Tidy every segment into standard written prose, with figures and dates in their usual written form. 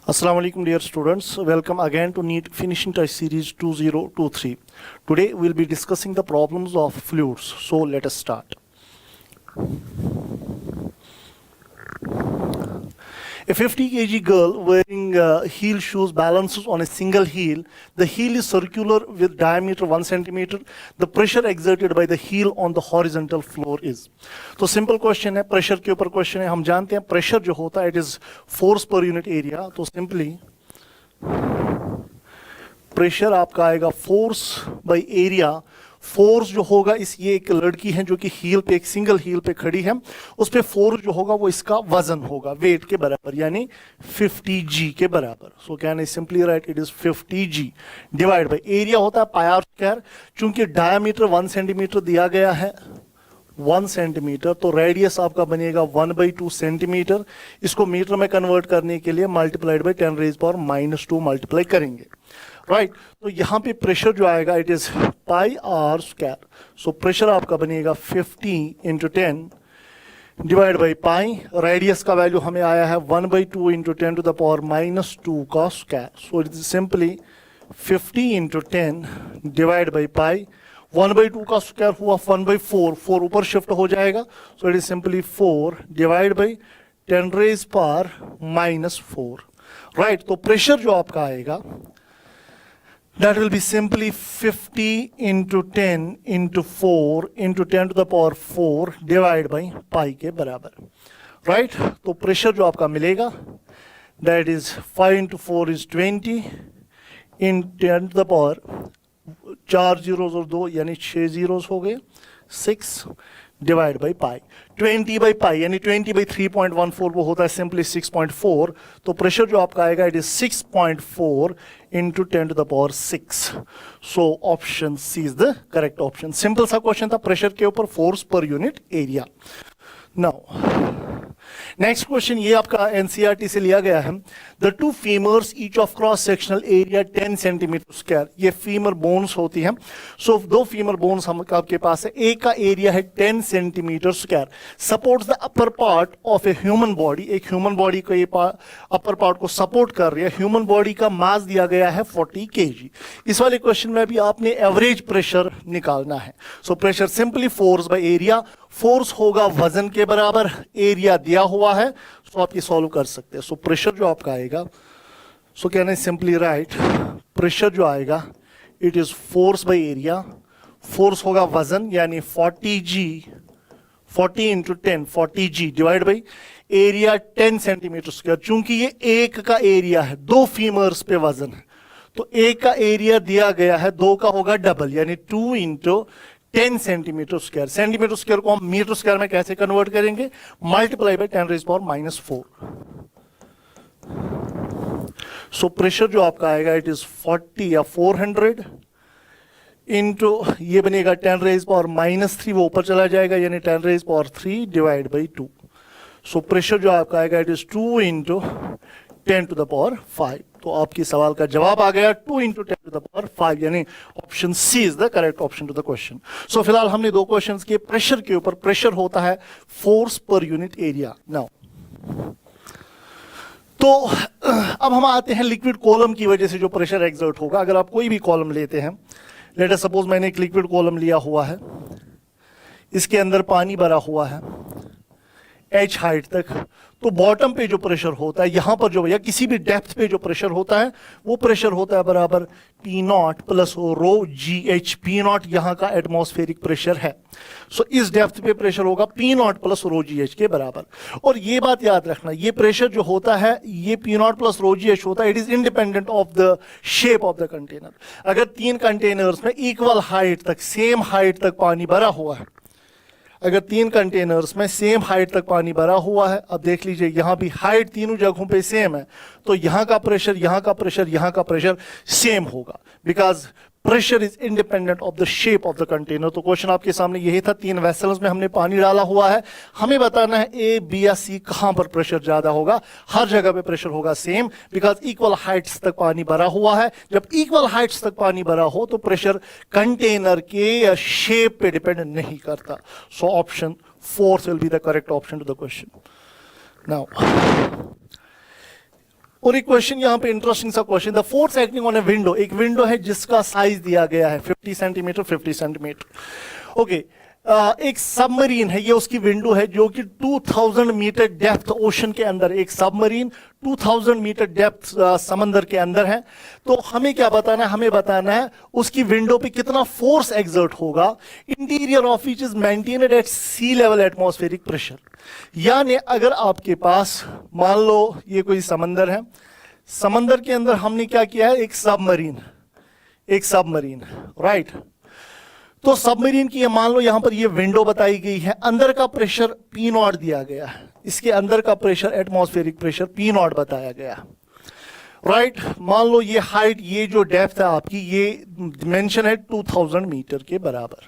Assalamu alaikum dear students, welcome again to NEET Finishing Touch Series 2023. Today we'll be discussing the problems of fluids. So let us start. A 50 kg girl wearing heel shoes balances on a single heel. The heel is circular with diameter 1 centimeter. The pressure exerted by the heel on the horizontal floor is. तो simple question है, pressure के ऊपर question है. हम जानते हैं pressure जो होता है इट इज फोर्स पर यूनिट एरिया. तो सिंपली प्रेशर आपका आएगा फोर्स बाय एरिया. फोर्स जो होगा ये एक लड़की है जो कि हील पे, एक सिंगल हील पे खड़ी है, उस पे फोर्स जो होगा वो इसका वजन होगा वेट के बराबर, यानी 50 g के बराबर. सो can I simply write it is 50 g divide by area होता है पाई आर स्क्वायर. चूंकि डायमीटर 1 सेंटीमीटर दिया गया है 1 सेंटीमीटर, तो रेडियस आपका बनेगा 1/2 सेंटीमीटर. इसको मीटर में कन्वर्ट करने के लिए मल्टीप्लाइड बाय 10⁻⁻² मल्टीप्लाई करेंगे. राइट तो यहां पे प्रेशर जो आएगा it is pi r square. So pressure आपका बनेगा 50 × 10 डिवाइड बाई पाई. रेडियस का वैल्यू हमें आया है 1/2 × 10⁻⁻² का square. So it is simply 50 × 10 divide by pi. 1/2 का स्क्वायर हुआ 1/4, 4 ऊपर शिफ्ट हो जाएगा. सो it is simply 4 divide by 10⁻⁻4. Right तो प्रेशर जो आपका आएगा that will be simply 50 × 10 × 4 × 10⁻⁴ divided by पाई के बराबर. राइट तो प्रेशर जो आपका मिलेगा that is 5 × 4 is 20 × 10⁻, 4 zeros और 2 यानी 6 zeros हो गए, 6 divide by pi. 20 by pi यानी 20/3.14 वो होता है सिंपली 6.4. तो प्रेशर जो आपका आएगा it is 6.4 × 10⁻6. So option C is the correct option. Simple सा क्वेश्चन था प्रेशर के ऊपर फोर्स पर unit area. Now next question ये आपका एनसीईआरटी से लिया गया है. The two femurs each of cross sectional area 10 centimetre square. ये फीमर बोन्स होती हैं. सो दो फीमर बोन्स हम आपके पास है, एक का एरिया है 10 centimetre square. Supports the upper part of a human body. एक ह्यूमन बॉडी को ये अपर पार्ट को सपोर्ट कर रही है. ह्यूमन बॉडी का मास दिया गया है 40 kg. इस वाले क्वेश्चन में भी आपने एवरेज प्रेशर निकालना है. So pressure simply force by area. Force होगा वजन के बराबर, एरिया दिया हुआ है, सो आप ये सॉल्व कर सकते हैं. सो प्रेशर जो आपका आएगा, सो can I simply right pressure जो आएगा it is force by area. Force होगा वजन यानी 40 × 10 40 g divide by area 10 centimetre square. चूंकि ये एक का एरिया है, दो फीमर्स पे वजन है, तो एक का एरिया दिया गया है, दो का होगा डबल यानी 2 × 10 सेंटीमीटर स्क्वायर. सेंटीमीटर स्क्वायर को हम मीटर स्क्वायर में कैसे कन्वर्ट करेंगे? Multiply by 10⁻⁻4. सो प्रेशर जो आपका आएगा इट इज 40 या 400 इंटू ये बनेगा 10⁻⁻3, वो ऊपर चला जाएगा यानी 10⁻3 डिवाइड बाई 2. सो प्रेशर जो आपका आएगा इट इज 2 × 10⁻5. तो आपकी सवाल का जवाब आ गया 2 × 10⁻5 यानी option C is the correct option to the question. So फिलहाल हमने दो क्वेश्चंस किए प्रेशर के ऊपर. प्रेशर होता है फोर्स पर यूनिट एरिया. नाउ तो अब हम आते हैं लिक्विड कॉलम की वजह से जो प्रेशर एक्सर्ट होगा. अगर आप कोई भी कॉलम लेते हैं, लेट अस सपोज मैंने एक लिक्विड कॉलम लिया हुआ है, इसके अंदर पानी भरा हुआ है h हाइट तक, तो बॉटम पे जो प्रेशर होता है यहां पर जो, या किसी भी डेप्थ पे जो प्रेशर होता है वो प्रेशर होता है बराबर P0 + ρgh. P0 यहां का एटमॉस्फेरिक प्रेशर है. सो इस डेप्थ पे प्रेशर होगा P0 + ρgh के बराबर. और ये बात याद रखना, ये प्रेशर जो होता है ये P0 + ρgh होता है, it is independent of the shape of the container. अगर 3 कंटेनर्स में इक्वल हाइट तक, सेम हाइट तक पानी भरा हुआ है, अगर 3 कंटेनर्स में सेम हाइट तक पानी भरा हुआ है, अब देख लीजिए यहां भी हाइट तीनों जगहों पे सेम है, तो यहां का प्रेशर, यहां का प्रेशर, यहां का प्रेशर सेम होगा, because pressure is independent of the shape of the container. तो क्वेश्चन आपके सामने यही था. 3 वेसल्स में हमने पानी डाला हुआ है, हमें बताना है ए, बी या सी कहां पर प्रेशर ज्यादा होगा. हर जगह पे प्रेशर होगा सेम, बिकॉज इक्वल हाइट्स तक पानी भरा हुआ है. जब इक्वल हाइट्स तक पानी भरा हो तो प्रेशर कंटेनर के या शेप पे डिपेंड नहीं करता. So option 4 will be the correct option to the question. Now और एक क्वेश्चन यहाँ पे इंटरेस्टिंग सा question, the force acting on a window, एक विंडो है जिसका साइज दिया गया है 50 सेंटीमीटर 50 सेंटीमीटर। ओके, एक सबमरीन है, ये उसकी विंडो है जो कि 2000 मीटर डेप्थ ओशन के अंदर, एक सबमरीन 2000 मीटर डेप्थ समंदर के अंदर है। तो हमें क्या बताना है, हमें बताना है उसकी विंडो पे कितना फोर्स एक्सर्ट होगा। Interior of which is maintained at sea level atmospheric pressure. यानी अगर आपके पास मान लो ये कोई समंदर है, समंदर के अंदर हमने क्या किया है, एक सबमरीन, राइट। तो सबमरीन की मान लो यहां पर ये विंडो बताई गई है, अंदर का प्रेशर पी नॉट दिया गया है, इसके अंदर का pressure atmospheric pressure P not बताया गया, राइट। मान लो ये हाइट, ये जो डेप्थ है आपकी, ये मेंशन है 2000 मीटर के बराबर।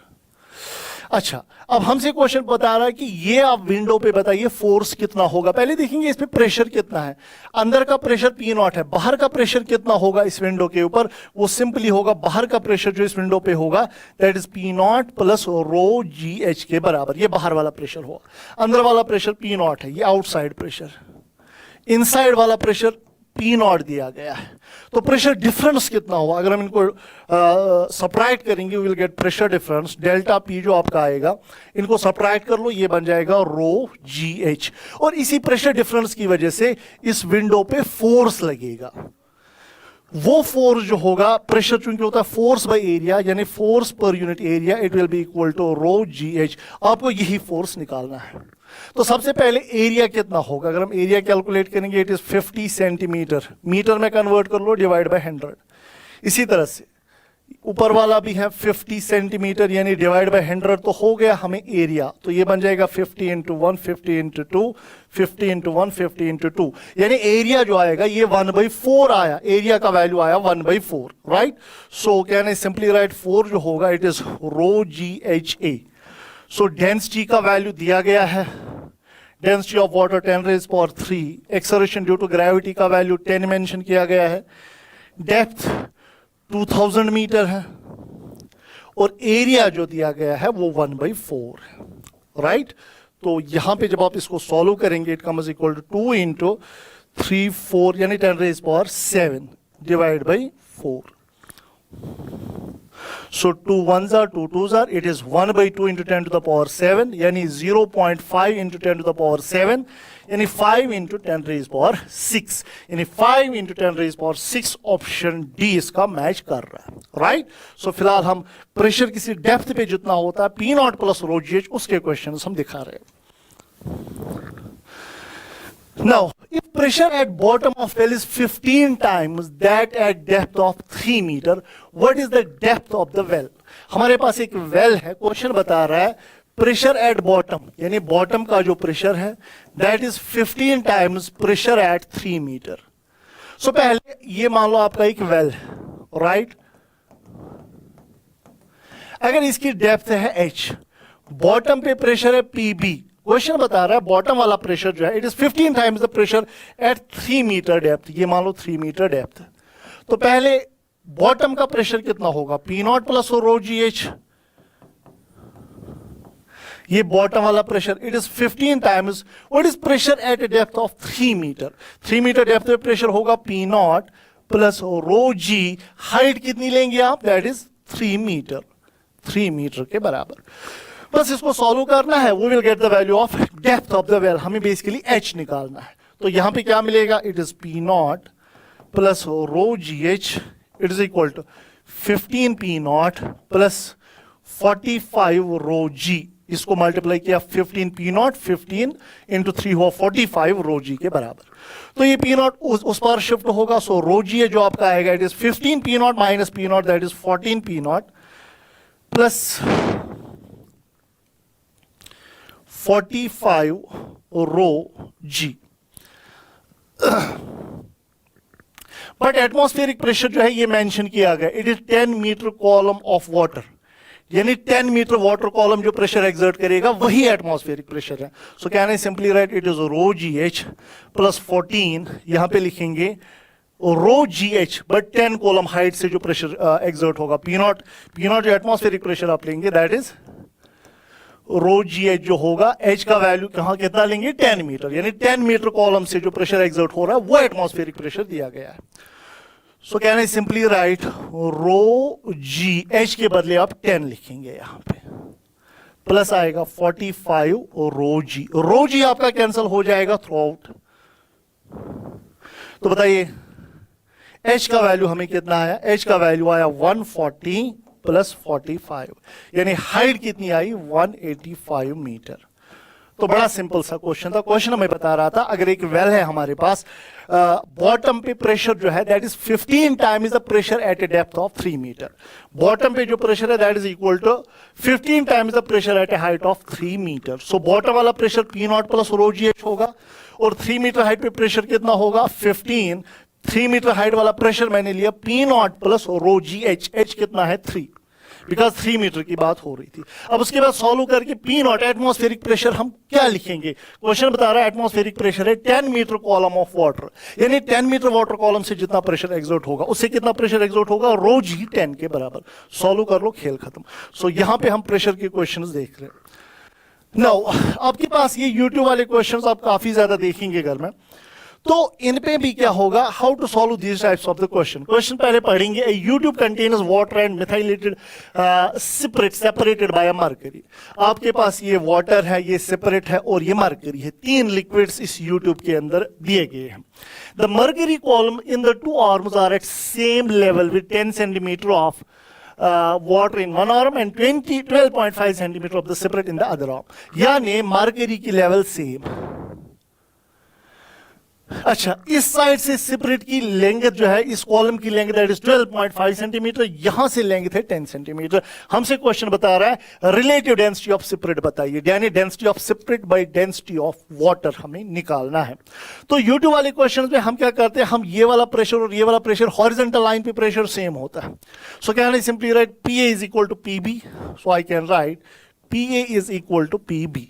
अच्छा, अब हमसे क्वेश्चन बता रहा है कि ये आप विंडो पे बताइए फोर्स कितना होगा। पहले देखेंगे इस पे प्रेशर कितना है, अंदर का प्रेशर पी नॉट है, बाहर का प्रेशर कितना होगा इस विंडो के ऊपर, वो सिंपली होगा बाहर का प्रेशर जो इस विंडो पे होगा that is P naught plus rho ji h के बराबर। ये बाहर वाला प्रेशर होगा, अंदर वाला प्रेशर पी नॉट है, ये आउटसाइड प्रेशर, इनसाइड वाला प्रेशर पी नॉट दिया गया है। तो प्रेशर डिफरेंस कितना होगा, अगर हम इनको सब्ट्रैक्ट करेंगे will get pressure difference, delta P जो आपका आएगा, इनको सब्ट्रैक्ट कर लो, ये बन जाएगा रो जी एच। और इसी प्रेशर डिफरेंस की वजह से इस विंडो पे फोर्स लगेगा। वो फोर्स जो होगा, प्रेशर चूंकि होता है फोर्स बाय एरिया, यानी फोर्स पर unit area, it will be equal to rho ji h. आपको यही फोर्स निकालना है। तो सबसे पहले एरिया कितना होगा, अगर हम एरिया कैलकुलेट करेंगे इट इज 50 सेंटीमीटर, मीटर में कन्वर्ट कर लो, डिवाइड बाय 100। इसी तरह से ऊपर वाला भी है 50 सेंटीमीटर, यानी डिवाइड बाय 100, तो हो गया हमें एरिया। तो ये बन जाएगा 50 इंटू 1 50 इंटू 2 50 इंटू 1 50 इंटू 2, यानी एरिया जो आएगा ये 1/4 आया, एरिया का वैल्यू आया 1/4, right. So can I simply write 4 जो होगा it is rho ji h a. So density का वैल्यू दिया गया है, density of water 10⁻3, acceleration due to gravity का वैल्यू 10 मेंशन किया गया है, डेप्थ 2000 मीटर है, और एरिया जो दिया गया है वो 1/4 है, राइट। तो यहां पे जब आप इसको सॉल्व करेंगे it comes equal to 2 into 3 4 यानी 10⁻7 divide by 4। So 2 1s are 2 2s are, it is 1/2 into 10 to the power 7, यानी 0.5 into 10 to the power 7, यानी 5 into 10 raised power 6, यानी 5 into 10 raised power 6 option D इसका match कर रहा है, right. सो फिलहाल हम प्रेशर किसी डेप्थ पे जितना होता है पी नॉट प्लस रो जी एच, उसके क्वेश्चन हम दिखा रहे हैं। Now, if pressure at bottom of well is 15 times that at depth of 3 meter, what is the depth of the well? हमारे पास एक वेल है, क्वेश्चन बता रहा है प्रेशर एट बॉटम, यानी बॉटम का जो प्रेशर है that is 15 times pressure at 3 metre. So पहले ये मान लो आपका एक वेल है, राइट। अगर इसकी डेप्थ है h, बॉटम पे प्रेशर है pb, क्वेश्चन बता रहा है बॉटम वाला प्रेशर जो है it is 15 times the pressure at 3 metre depth, ये मान लो 3 मीटर डेप्थ। तो पहले बॉटम का प्रेशर कितना होगा, पी नॉट प्लस रो जी एच, ये बॉटम वाला pressure it is 15 times what is pressure at a depth of 3 metre. 3 metre depth पे प्रेशर होगा P naught plus rho g, height कितनी लेंगे आप, दैट इज 3 मीटर, 3 मीटर के बराबर। बस इसको सॉल्व करना है, we will get the value of depth of the well, हमें बेसिकली एच निकालना है। तो यहां पे क्या मिलेगा, it is P naught plus rho ji h, it is equal to 15 P naught plus 45 rho g, इसको मल्टीप्लाई किया 15 पी नॉट, 15 इंटू 3 हुआ 45 रो जी के बराबर। तो ये पी नॉट उस पर शिफ्ट होगा, सो रो जी जो आपका आएगा it is 15 P naught minus P naught that is 14 P naught plus 45 rho g. But atmospheric pressure जो है ये मेंशन किया गया, it is 10 metre column of water, यानी 10 मीटर वाटर कॉलम जो प्रेशर एक्सर्ट करेगा वही एटमॉस्फेरिक प्रेशर है। So can I simply write it is rho ji h plus 14, यहां पे लिखेंगे rho ji h but 10 column height से जो प्रेशर एक्सर्ट होगा, पी नॉट जो एटमॉस्फेरिक प्रेशर आप लेंगे that is rho ji h जो होगा, एच का वैल्यू कहाँ कितना लेंगे 10 मीटर, यानी 10 मीटर कॉलम से जो प्रेशर एक्सर्ट हो रहा है वो एटमॉस्फेरिक प्रेशर दिया गया है। So can I simply write rho ji, h के बदले आप 10 लिखेंगे यहां पे, प्लस आएगा 45 रो जी आपका कैंसिल हो जाएगा थ्रू आउट। तो बताइए एच का वैल्यू हमें कितना आया, एच का वैल्यू आया 140 प्लस 45, यानी हाइट कितनी आई 185 मीटर। तो बड़ा सिंपल सा क्वेश्चन था। क्वेश्चन हमें बता रहा था अगर एक वेल है हमारे पास, बॉटम पे प्रेशर जो है that is 15 times the pressure at a depth of 3 metre. Bottom पे जो प्रेशर है that is equal to 15 times the pressure at a height of 3 metre. So bottom वाला pressure P naught plus rho जी H होगा, और 3 metre height पे pressure कितना होगा 15। 3 metre height वाला प्रेशर मैंने लिया पी नॉट प्लस रो जी एच, एच कितना है 3, बिकॉज 3 मीटर की बात हो रही थी। अब उसके बाद सॉल्व करके पी नॉट एटमॉस्फेरिक प्रेशर हम क्या लिखेंगे, क्वेश्चन बता रहा है एटमॉस्फेरिक प्रेशर है 10 मीटर कॉलम ऑफ वाटर, यानी 10 मीटर वाटर कॉलम से जितना प्रेशर एक्सर्ट होगा उससे कितना प्रेशर एक्सर्ट होगा रो जी 10 के बराबर। सॉल्व कर लो, खेल खत्म। सो यहां पे हम प्रेशर के क्वेश्चंस देख रहे हैं। नाउ आपके पास ये यूट्यूब वाले क्वेश्चंस आप काफी ज्यादा देखेंगे घर में, तो इन पे भी क्या होगा, how to solve these types of the question. Question पहले पढ़ेंगे, U tube contains water and methylated separated by mercury. आपके पास ये वाटर है, ये सेपरेट है और ये मर्करी है, 3 लिक्विड्स इस यूट्यूब के अंदर दिए गए हैं। The mercury column in the 2 arms are at same level with 10 centimetre of water in one arm and 12.5 centimeter of the separate in the other arm, यानी मर्करी की लेवल सेम। अच्छा, इस साइड से सेपरेट की length जो है, इस column की लेंथ दैट इज 12.5 सेंटीमीटर, यहां से लेंथ है 10 सेंटीमीटर। हमसे क्वेश्चन बता रहा है रिलेटिव डेंसिटी ऑफ सेपरेट बताइए, यानी density of separate by density of water हमें निकालना है। तो यूट्यूब वाले क्वेश्चन में हम क्या करते हैं, हम ये वाला प्रेशर और ये वाला प्रेशर, हॉरिजॉन्टल लाइन पे प्रेशर सेम होता है। So can I simply write P A is equal to P B, so I can write P A is equal to P B.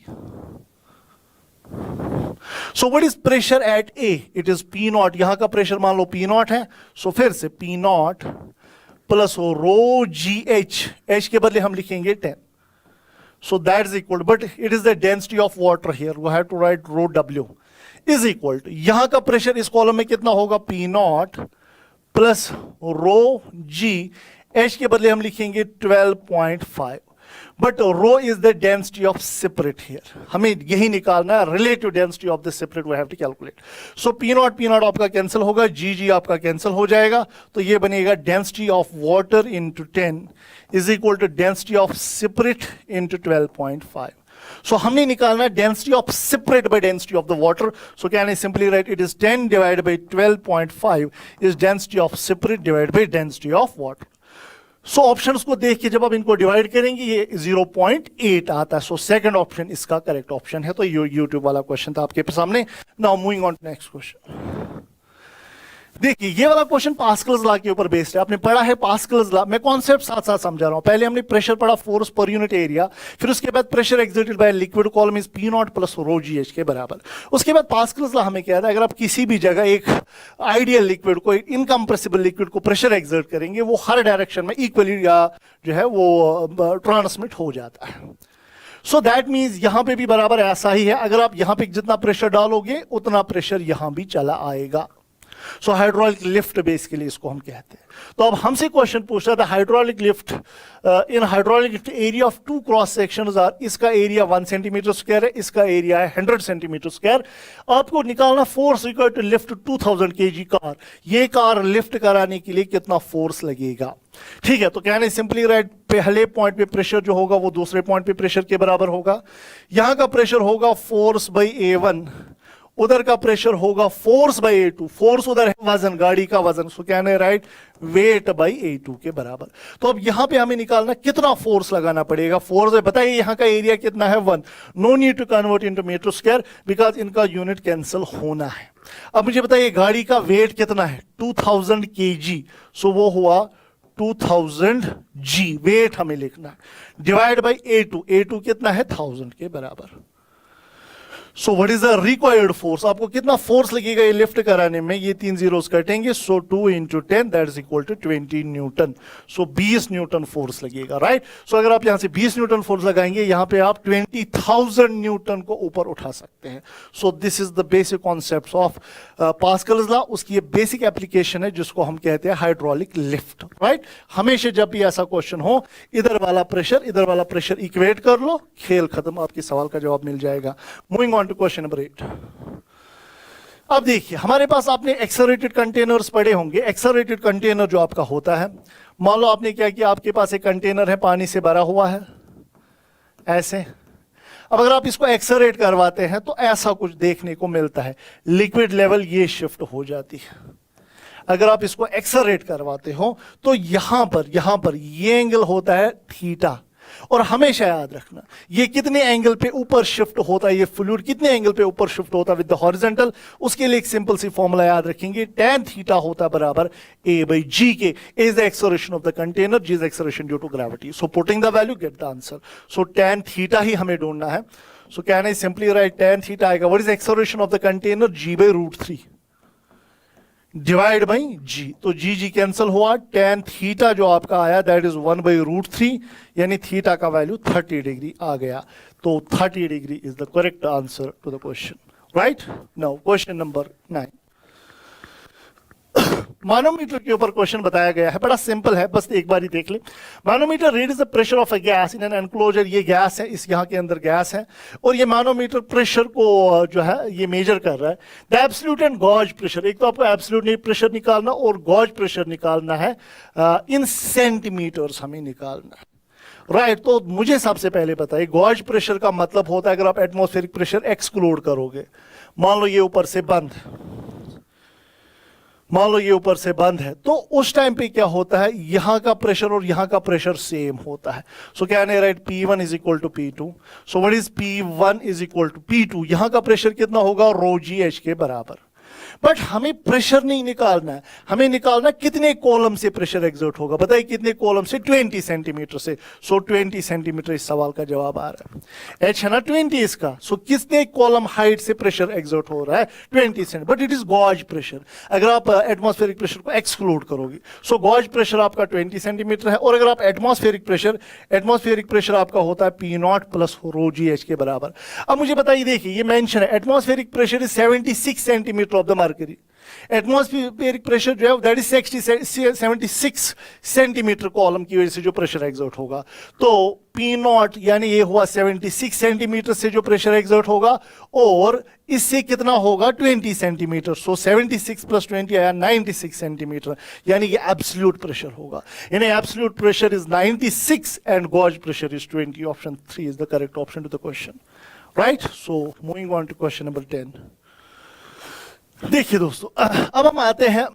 So what is pressure at A? It is P naught, यहां का pressure मान लो P naught है, so फिर से P naught plus rho जी H, H के बदले हम लिखेंगे 10, so that is equal, but it is the density of water here, we have to write row W is equal to, यहां का प्रेशर इस कॉलम में कितना होगा P naught प्लस रो जी, एच के बदले हम लिखेंगे 12.5, but row is the density of separate here, हमें यही निकालना है, relative density of the separate we have to calculate. So P not आपका कैंसिल होगा, जी आपका कैंसिल हो जाएगा, तो ये बनेगा density of water into 10 is equal to density of separate into 12.5। सो हमने निकालना है density of separate by density of the water. So can I simply write it is 10 divided by 12.5 is density of separate divided by density of water. So options को देख के जब आप इनको divide करेंगे ये 0.8 आता है। सो सेकंड ऑप्शन इसका करेक्ट ऑप्शन है। तो ये यूट्यूब वाला क्वेश्चन था आपके सामने। Now moving on to next question. देखिए ये वाला क्वेश्चन पास्कल्स लॉ के ऊपर बेस्ड है। आपने पढ़ा है पास्कल्स लॉ, मैं कॉन्सेप्ट साथ साथ समझा रहा हूं। पहले हमने प्रेशर पढ़ा, फोर्स पर यूनिट एरिया, फिर उसके बाद pressure exerted by liquid column is P naught plus rho ji h के बराबर। उसके बाद पास्कल्स लॉ हमें कहता है अगर आप किसी भी जगह एक आइडियल लिक्विड को, इनकम्प्रेसिबल लिक्विड को प्रेशर एक्सर्ट करेंगे, वो हर डायरेक्शन में इक्वली या जो है वो ट्रांसमिट हो जाता है। सो दैट मीन्स यहां पे भी बराबर ऐसा ही है। अगर आप यहां पे जितना प्रेशर डालोगे उतना प्रेशर यहां भी चला आएगा। सो हाइड्रोलिक लिफ्ट बेसिकली इसको हम कहते हैं। तो अब हमसे क्वेश्चन पूछ रहा था hydraulic lift, in hydraulic lift area of 2 cross sections are, इसका एरिया 1 सेंटीमीटर स्क्वायर है, इसका एरिया है 100 सेंटीमीटर स्क्वायर। आपको निकालना force required to lift 2000 kg car. ये कार लिफ्ट कराने के लिए कितना फोर्स लगेगा, ठीक है। तो कहने सिंपली राइट, पहले पॉइंट पे प्रेशर जो होगा वो दूसरे पॉइंट पे प्रेशर के बराबर होगा। यहां का प्रेशर होगा फोर्स बाई A1, उधर का प्रेशर होगा फोर्स बाई A2। फोर्स उधर है वजन, गाड़ी का वजन, सो कहने राइट वेट बाई A2 के बराबर। तो अब यहां पे हमें निकालना कितना फोर्स लगाना पड़ेगा। फोर्स बताइए यहां का एरिया कितना है 1, no need to convert into metre square because इनका यूनिट कैंसिल होना है। अब मुझे बताइए गाड़ी का वेट कितना है 2000 kg, सो वो हुआ 2000 G, वेट हमें लिखना है, डिवाइड बाई A2 कितना है 1000 के बराबर। सो what is the required force, आपको कितना फोर्स लगेगा ये लिफ्ट कराने में, ये 3 zeros कटेंगे, so 2 into 10 that is equal to 20 newton, so 20 newton force लगेगा, राइट। सो अगर आप यहां से 20 न्यूटन फोर्स लगाएंगे, यहां पे आप 20,000 न्यूटन को ऊपर उठा सकते हैं। So this is the basic concept of Pascal's law, उसकी ये बेसिक एप्लीकेशन है जिसको हम कहते हैं हाइड्रोलिक लिफ्ट, राइट। हमेशा जब भी ऐसा क्वेश्चन हो, इधर वाला प्रेशर इक्वेट कर लो, खेल खत्म, आपके सवाल का जवाब मिल जाएगा। Moving on to question number 8। अब देखिए हमारे पास आपने एक्सेलरेटेड कंटेनर्स पढ़े होंगे। एक्सेलरेटेड कंटेनर जो आपका होता है, मान लो आपने क्या किया, आपके पास एक कंटेनर है, पानी से भरा हुआ है ऐसे। अब अगर आप इसको एक्सेलरेट करवाते हैं तो ऐसा कुछ देखने को मिलता है, लिक्विड लेवल ये शिफ्ट हो जाती है। अगर आप इसको एक्सेलरेट करवाते हो तो यहां पर ये एंगल होता है थीटा, और हमेशा याद रखना ये कितने एंगल पे ऊपर शिफ्ट होता है, ये फ्लूइड कितने एंगल पे ऊपर शिफ्ट होता है विद द हॉरिजॉन्टल। उसके लिए एक सिंपल सी फॉर्मूला याद रखेंगे, tan थीटा होता है बराबर A/G के, A is the acceleration of the container, G is acceleration due to gravity. So putting the value get the answer. So tan theta ही हमें ढूंढना है। So can I simply write tan theta आएगा, what is acceleration of the container, G/√3 divide by G, तो G cancel हुआ, tan theta जो आपका आया दैट इज 1/√3, यानी थीटा का वैल्यू 30 डिग्री आ गया। तो 30 degree is the correct answer to the question, right. Now question number 9। Manometer के ऊपर क्वेश्चन बताया गया है, बड़ा सिंपल है, बस एक बार ही देख ले। Manometer reads the pressure of a gas in an enclosure, ये गैस है, इस यहाँ के अंदर गैस है, और ये मानोमीटर प्रेशर को जो है ये मेजर कर रहा है। The absolute and gauge pressure, एक तो आपको एब्सोल्यूट प्रेशर निकालना और गॉज प्रेशर निकालना है, इन सेंटीमीटर्स हमें निकालना है, राइट। तो मुझे सबसे पहले बताइए गॉज प्रेशर का मतलब होता है, अगर आप एटमॉस्फेरिक प्रेशर एक्सक्लूड करोगे, मान लो ये ऊपर से बंद है, मान लो ये ऊपर से बंद है, तो उस टाइम पे क्या होता है, यहां का प्रेशर और यहां का प्रेशर सेम होता है। So can I write P1 is equal to P2। So what is P1 is equal to P2, यहां का प्रेशर कितना होगा, ρgh के बराबर। बट हमें प्रेशर नहीं निकालना है, हमें निकालना कितने कॉलम से प्रेशर एग्जर्ट होगा। बताइए कितने कॉलम से, 20 सेंटीमीटर से। सो 20 सेंटीमीटर इस सवाल का जवाब आ रहा है। एच है ना 20 इसका, सो कितने कॉलम हाइट से प्रेशर एग्जर्ट हो रहा है, 20 cent, but it is gauge pressure. अगर आप एटमॉस्फेरिक प्रेशर को एक्सक्लूड करोगे, सो गॉज प्रेशर आपका 20 सेंटीमीटर है, और अगर आप एटमॉस्फेरिक प्रेशर आपका होता है P0 प्लस ρgh के बराबर। अब मुझे बताइए, देखिए ये मेंशन है, atmospheric pressure is 76 centimetre of the mercury. Atmospheric pressure जो है दैट इज 76 सेंटीमीटर कॉलम की वजह से जो प्रेशर एग्जर्ट होगा, तो P0 यानी ये हुआ 76 सेंटीमीटर से जो प्रेशर एग्जर्ट होगा, और इससे कितना होगा 20 सेंटीमीटर। सो 76 प्लस 20 आया 96 सेंटीमीटर, यानी ये एब्सोल्यूट प्रेशर होगा, यानी absolute pressure is 96 and gauge pressure is 20। Option 3 is the correct option to the question, right. So moving on to question number 10। देखिए दोस्तों, अब हम आते हैं,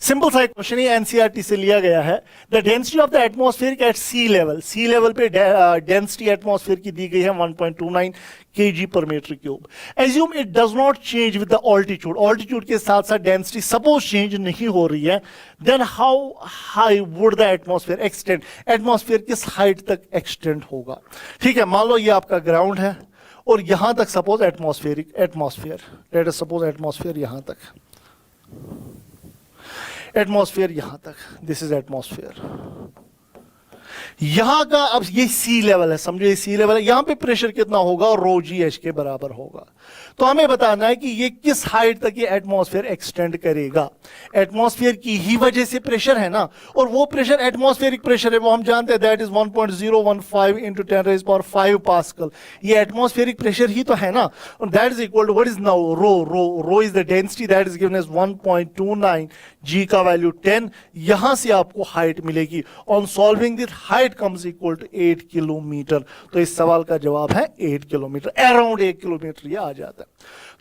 सिंपल सा क्वेश्चन ये एनसीईआरटी से लिया गया है। The density of the atmosphere at sea level पे डेंसिटी एटमॉस्फेयर की दी गई है 1.29 kg/m³। Assume it does not change with the altitude, altitude के साथ साथ डेंसिटी सपोज चेंज नहीं हो रही है, then how high would the atmosphere extend, atmosphere किस हाइट तक एक्सटेंड होगा। ठीक है, मान लो ये आपका ग्राउंड है और यहां तक suppose atmosphere let us suppose atmosphere यहां तक, एटमॉस्फेयर यहां तक, दिस इज एटमॉस्फेयर। यहां का अब ये सी लेवल है, समझो ये सी लेवल है, यहां पे प्रेशर कितना होगा, ρgh के बराबर होगा। तो हमें बताना है कि ये किस हाइट तक ये एटमॉस्फेयर एक्सटेंड करेगा। एटमॉस्फेयर की ही वजह से प्रेशर है ना, और वो प्रेशर एटमॉस्फेरिक प्रेशर है, वो हम जानते हैं दैट इज 1.015 into 10⁵ पास्कल। ये एटमॉस्फेरिक प्रेशर ही तो है ना, और that is equal to what is now rho is the density that is given as 1.29, G का वैल्यू 10, यहां से आपको हाइट मिलेगी। On solving this height comes equal to 8 kilometre. तो इस सवाल का जवाब है 8 किलोमीटर, अराउंड 1 किलोमीटर ये आ जाता है।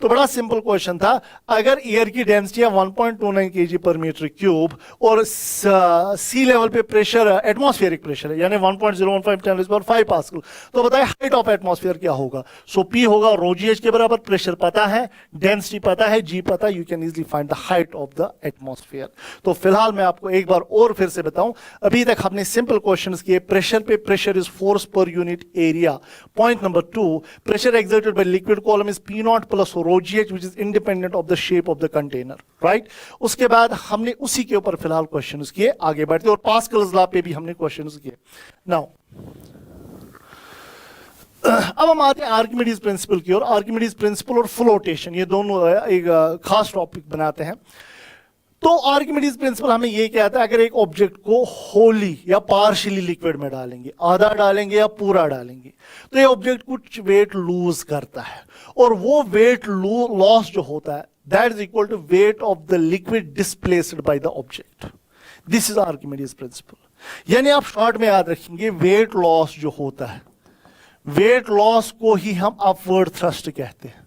तो बड़ा सिंपल क्वेश्चन था, अगर एयर की डेंसिटी है 1.29 kg पर मीटर क्यूब और सी लेवल पे प्रेशर एटमॉस्फेरिक प्रेशर है यानी 1.015 × 10⁵ पास्कल, तो बताए हाइट ऑफ एटमॉस्फेयर क्या होगा। सो पी होगा रो जी एच के बराबर, प्रेशर पता है, डेंसिटी पता है, जी पता है, you can easily find the height of the atmosphere. तो फिलहाल मैं आपको एक बार और फिर से बताऊं, अभी तक हमने सिंपल क्वेश्चंस किए, प्रेशर पे प्रेशर इज फोर्स पर unit area. Point number 2, pressure exerted by liquid column is P naught plus rho ji H which is independent of the shape of the container, right. उसके बाद हमने उसी के ऊपर फिलहाल क्वेश्चंस किए, आगे बढ़ते, और पास्कल्स लॉ पे भी हमने क्वेश्चंस किए। नाउ अब हम आते हैं आर्किमिडीज प्रिंसिपल की ओर। आर्किमिडीज प्रिंसिपल और फ्लोटेशन ये दोनों एक खास टॉपिक बनाते हैं। तो आर्किमिडीज प्रिंसिपल हमें ये कहता है, अगर एक ऑब्जेक्ट को होली या पार्शियली लिक्विड में डालेंगे, आधा डालेंगे या पूरा डालेंगे, तो ये ऑब्जेक्ट कुछ वेट लूज करता है, और वो वेट लॉस जो होता है that is equal to weight of the liquid displaced by the object. This is Archimedes principle. यानी आप शॉर्ट में याद रखेंगे, वेट लॉस जो होता है, वेट लॉस को ही हम अपवर्ड थ्रस्ट कहते हैं।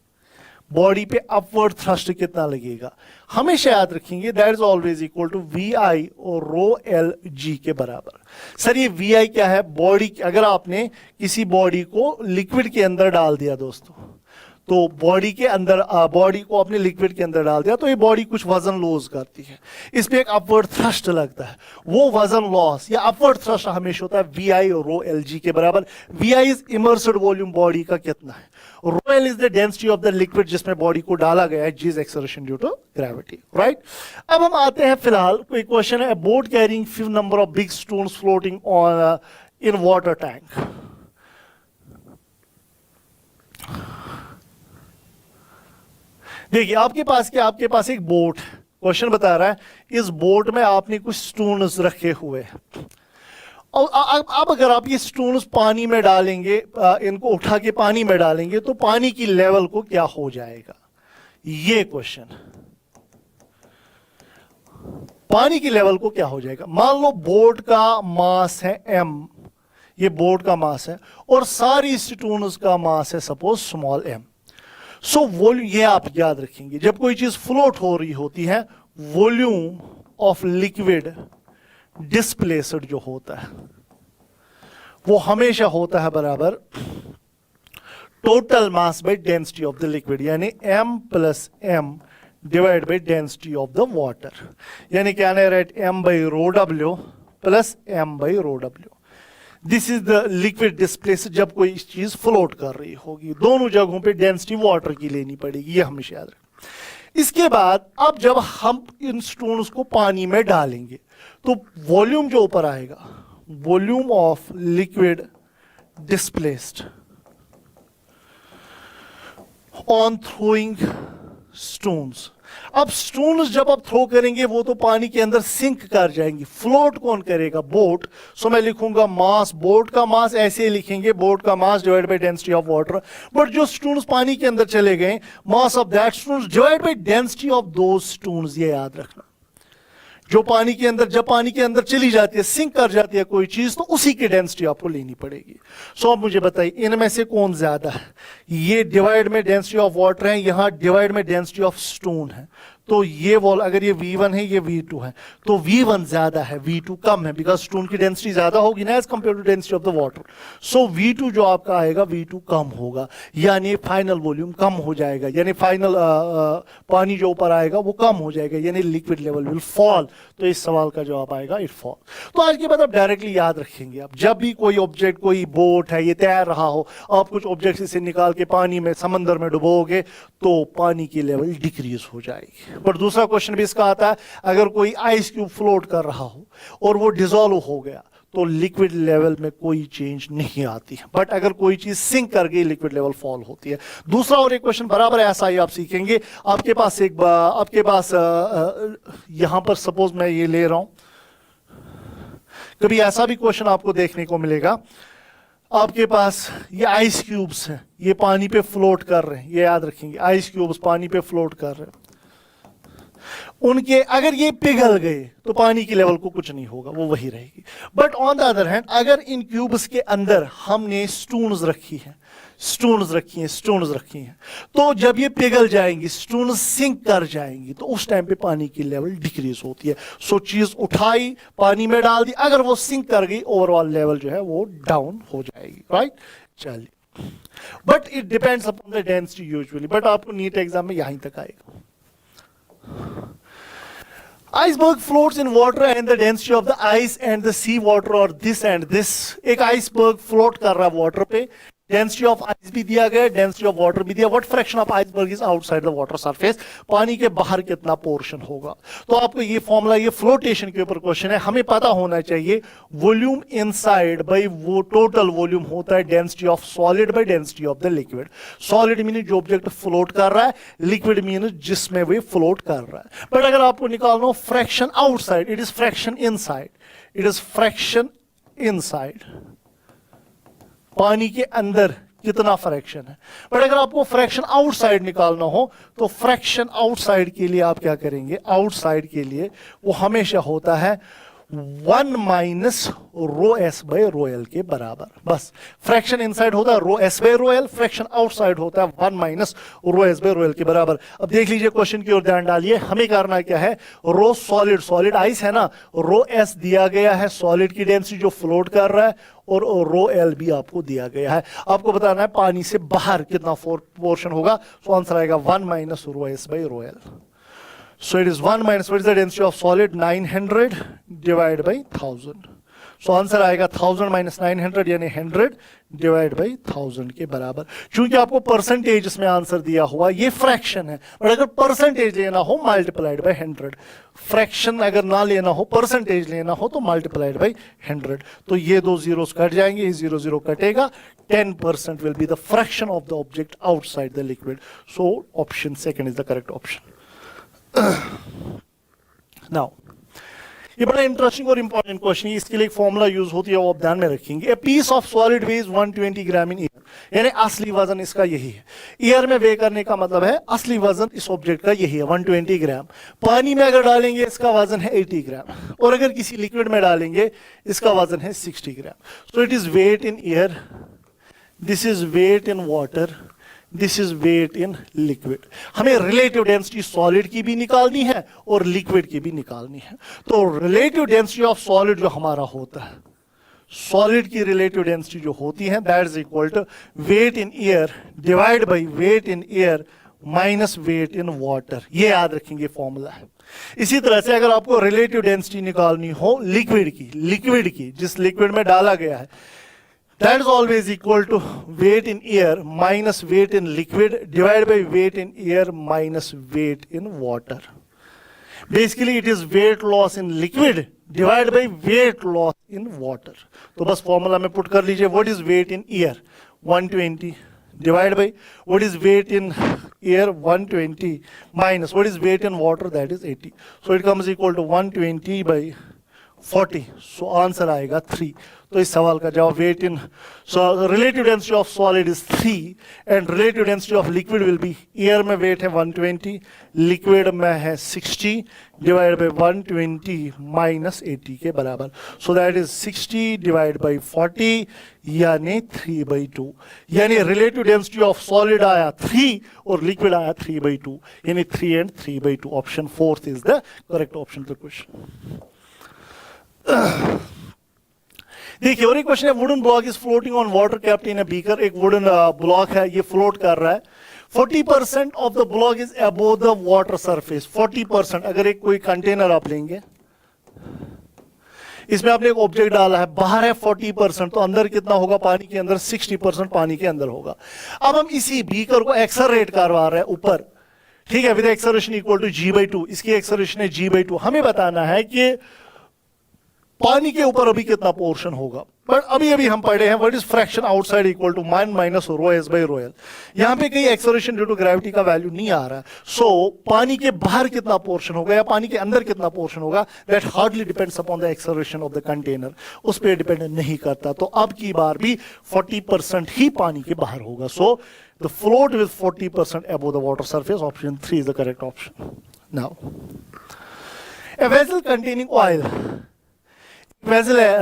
बॉडी पे अपवर्ड थ्रस्ट कितना लगेगा, हमेशा याद रखेंगे, that is always equal to V I और रो एल जी के बराबर। सर ये वी आई क्या है, बॉडी, अगर आपने किसी बॉडी को लिक्विड के अंदर डाल दिया दोस्तों, तो बॉडी के अंदर, बॉडी को अपने लिक्विड के अंदर डाल दिया, तो ये बॉडी कुछ वजन लॉस करती है, इस पे एक अपवर्ड थ्रस्ट लगता है, वो वजन लॉस या अपवर्ड थ्रस्ट हमेशा होता है वी आई और रो एल जी के बराबर। V I is immersed volume body का कितना है, rho L is the density of the liquid जिसमें बॉडी को डाला गया है, G is acceleration due to gravity, right. अब हम आते हैं फिलहाल, कोई क्वेश्चन है, boat carrying five number of big stones floating on in water tank. देखिए आपके पास क्या, आपके पास एक बोट, क्वेश्चन बता रहा है इस बोट में आपने कुछ स्टोन्स रखे हुए हैं, और अब अगर आप ये स्टोन्स पानी में डालेंगे, इनको उठा के पानी में डालेंगे, तो पानी की लेवल को क्या हो जाएगा, ये क्वेश्चन, पानी की लेवल को क्या हो जाएगा। मान लो बोट का मास है m, ये बोट का मास है, और सारी स्टोन्स का मास है suppose small m। So volume, ये आप याद रखेंगे, जब कोई चीज फ्लोट हो रही होती है, वॉल्यूम ऑफ लिक्विड डिस्प्लेस्ड जो होता है वो हमेशा होता है बराबर total mass by density of the liquid, यानी m plus m divide by density of the water, यानी क्या है, right, m by rho w plus m by rho w। This is the liquid displace, जब कोई चीज float कर रही होगी, दोनों जगहों पे डेंसिटी वाटर की लेनी पड़ेगी, ये हमेशा याद रखें। इसके बाद अब जब हम इन स्टोन्स को पानी में डालेंगे, तो वॉल्यूम जो ऊपर आएगा, volume of liquid displaced on throwing stones. अब स्टोन्स जब आप थ्रो करेंगे वो तो पानी के अंदर सिंक कर जाएंगी, फ्लोट कौन करेगा, बोट। सो मैं लिखूंगा मास, बोट का मास ऐसे ही लिखेंगे, बोट का mass divide by density of water. But जो स्टोन्स पानी के अंदर चले गए, mass of that stones divide by density of those stones, ये याद रखना। जो पानी के अंदर, जब पानी के अंदर चली जाती है, सिंक कर जाती है कोई चीज, तो उसी की डेंसिटी आपको लेनी पड़ेगी। सो अब मुझे बताइए इनमें से कौन ज्यादा है, ये डिवाइड में डेंसिटी ऑफ वाटर है, यहां डिवाइड में डेंसिटी ऑफ स्टोन है, तो ये वॉल, अगर ये V1 है, ये V2 है, तो V1 ज्यादा है, V2 कम है, बिकॉज स्टोन की डेंसिटी ज्यादा होगी ना as compare to density of the water. So V2 जो आपका आएगा, V2 कम होगा, यानी फाइनल वॉल्यूम कम हो जाएगा, यानी फाइनल पानी जो ऊपर आएगा वो कम हो जाएगा, यानी लिक्विड लेवल विल फॉल। तो इस सवाल का जवाब आएगा इट फॉल। तो आज के बाद आप डायरेक्टली याद रखेंगे, आप जब भी कोई ऑब्जेक्ट, कोई बोट है, ये तैर रहा हो, आप कुछ ऑब्जेक्ट इसे निकाल के पानी में, समंदर में डुबोगे, तो पानी की लेवल डिक्रीज हो जाएगी। पर दूसरा क्वेश्चन भी इसका आता है, अगर कोई आइस क्यूब फ्लोट कर रहा हो और वो डिसॉल्व हो गया, तो लिक्विड लेवल में कोई चेंज नहीं आती, बट अगर कोई चीज सिंक कर गई, लिक्विड लेवल फॉल होती है। दूसरा और एक क्वेश्चन बराबर ऐसा ही आप सीखेंगे। आपके पास यहां पर सपोज मैं ये ले रहा हूं, कभी ऐसा भी क्वेश्चन आपको देखने को मिलेगा, आपके पास ये आइस क्यूब्स हैं, ये पानी पे फ्लोट कर रहे हैं, ये याद रखेंगे, आइस क्यूब्स पानी पे फ्लोट कर रहे हैं, उनके अगर ये पिघल गए तो पानी की लेवल को कुछ नहीं होगा, वो वही रहेगी। But on the other hand अगर इन क्यूब्स के अंदर हमने स्टोन्स रखी हैं, तो जब ये पिघल जाएंगी, स्टोन सिंक कर जाएंगी, तो उस टाइम पे पानी की लेवल डिक्रीज होती है। सो चीज उठाई, पानी में डाल दी, अगर वो सिंक कर गई, ओवरऑल लेवल जो है वो डाउन हो जाएगी, राइट। चलिए, but it depends upon the density usually, but आपको नीट एग्जाम में यहीं तक आएगा। Iceberg floats in water and the density of the ice and the sea water or this and this। एक आइसबर्ग फ्लोट कर रहा है वाटर पे, डेंसिटी ऑफ आइस भी दिया गया, डेंसिटी ऑफ वाटर भी दिया। What fraction of iceberg is outside the water surface, पानी के बाहर कितना पोर्शन होगा। तो आपको ये फॉर्मूला, ये फ्लोटेशन के ऊपर क्वेश्चन है, हमें पता होना चाहिए वॉल्यूम इनसाइड बाय वो टोटल वॉल्यूम होता है density of solid by density of the liquid. Solid mean जो ऑब्जेक्ट फ्लोट कर रहा है, लिक्विड मीन जिसमें वे फ्लोट कर रहा है। बट अगर आपको निकालना हो fraction outside, it is fraction inside, it is fraction inside, पानी के अंदर कितना फ्रैक्शन है। बट अगर आपको फ्रैक्शन आउटसाइड निकालना हो तो फ्रैक्शन आउटसाइड के लिए आप क्या करेंगे, आउटसाइड के लिए वो हमेशा होता है 1 minus rho S by rho L के बराबर। बस फ्रैक्शन इनसाइड होता है rho S by rho L, fraction outside होता है 1 minus rho S by rho L के बराबर। अब देख लीजिए क्वेश्चन की ओर ध्यान डालिए, हमें करना क्या है, रो सॉलिड, सॉलिड आइस है ना, रो एस दिया गया है सॉलिड की डेंसिटी जो फ्लोट कर रहा है, और रो एल भी आपको दिया गया है। आपको बताना है पानी से बाहर कितना पोर्शन होगा। सो आंसर आएगा 1 minus rho S by rho L. So it is 1 minus, what is the density of solid? 900 divided by 1000. So answer आएगा 1000 minus 900 यानी 100 डिवाइड बाई 1000 के बराबर। चूंकि आपको परसेंटेज इसमें आंसर दिया हुआ, ये फ्रैक्शन है, बट अगर परसेंटेज लेना हो मल्टीप्लाइड बाय 100, फ्रैक्शन अगर ना लेना हो, परसेंटेज लेना हो तो मल्टीप्लाइड बाय 100। तो ये दो जीरोस कट जाएंगे, ये 0 0 कटेगा। 10% will be the fraction of the object outside the liquid. So option second is the correct option. Now, ये बड़ा इंटरेस्टिंग और इंपॉर्टेंट क्वेश्चन है, इसके लिए एक फॉर्मूला यूज होती है, वो आप ध्यान में रखेंगे। A piece of solid weighs 120 gram in air, यानी असली वजन इसका यही है। ईयर में वे करने का मतलब है असली वजन इस ऑब्जेक्ट का यही है 120 ग्राम। पानी में अगर डालेंगे इसका वजन है 80 ग्राम, और अगर किसी लिक्विड में डालेंगे इसका वजन है 60 gram. So it is weight in air, this is weight in water, this is weight in liquid. हमें रिलेटिव डेंसिटी सॉलिड की भी निकालनी है और लिक्विड की भी निकालनी है। तो रिलेटिव डेंसिटी ऑफ सॉलिड जो हमारा होता है, सॉलिड की रिलेटिव डेंसिटी जो होती है, that is equal to weight in air divide by weight in air minus weight in water. ये याद रखेंगे फॉर्मूला है। इसी तरह से अगर आपको रिलेटिव डेंसिटी निकालनी हो लिक्विड की जिस लिक्विड में डाला गया है, that is always equal to weight in air minus weight in liquid divided by weight in air minus weight in water. Basically it is weight loss in liquid divided by weight loss in water. तो बस formula में put कर लीजिए, what is weight in air 120 divided by what is weight in air 120 minus what is weight in water, that is 80. So it comes equal to 120 by 40. So answer आएगा 3। तो इस सवाल का जवाब weight in relative density of solid is 3 and relative density of liquid will be, air में weight है 120, liquid में है 60 डिवाइड बाय 120 माइनस 80 के बराबर। So that is 60 divide by 40 यानी 3/2, यानी रिलेटिव डेंसिटी ऑफ सॉलिड आया 3 और लिक्विड आया 3/2, यानी 3 and 3/2। Option 4 is the correct option to question. देखिए और एक क्वेश्चन है, wooden block is floating on water kept in a beaker. एक वुडन ब्लॉक है, ये फ्लोट कर रहा है। 40% of the block is above the water surface. 40% अगर एक कोई कंटेनर आप लेंगे, इसमें आपने एक ऑब्जेक्ट डाला है, बाहर है 40%, तो अंदर कितना होगा, पानी के अंदर 60% पानी के अंदर होगा। अब हम इसी बीकर को एक्सेलरेट करवा रहे हैं ऊपर, ठीक है, with acceleration equal to g/2। इसकी एक्सेलरेशन है g/2। हमें बताना है कि पानी के ऊपर अभी कितना पोर्शन होगा। बट अभी हम पढ़े हैं what is fraction outside equal to 1 minus rho S by rho L. यहां पे कहीं एक्सेलरेशन ड्यू टू ग्रेविटी का वैल्यू नहीं आ रहा है। सो पानी के बाहर कितना पोर्शन होगा या पानी के अंदर कितना पोर्शन होगा, that hardly depends upon the acceleration of the container, उस पर डिपेंड नहीं करता। तो अब की बार भी 40% ही पानी के बाहर होगा। So the float with 40% above the water surface. Option 3 is the correct option. Now a vessel containing oil, vessel है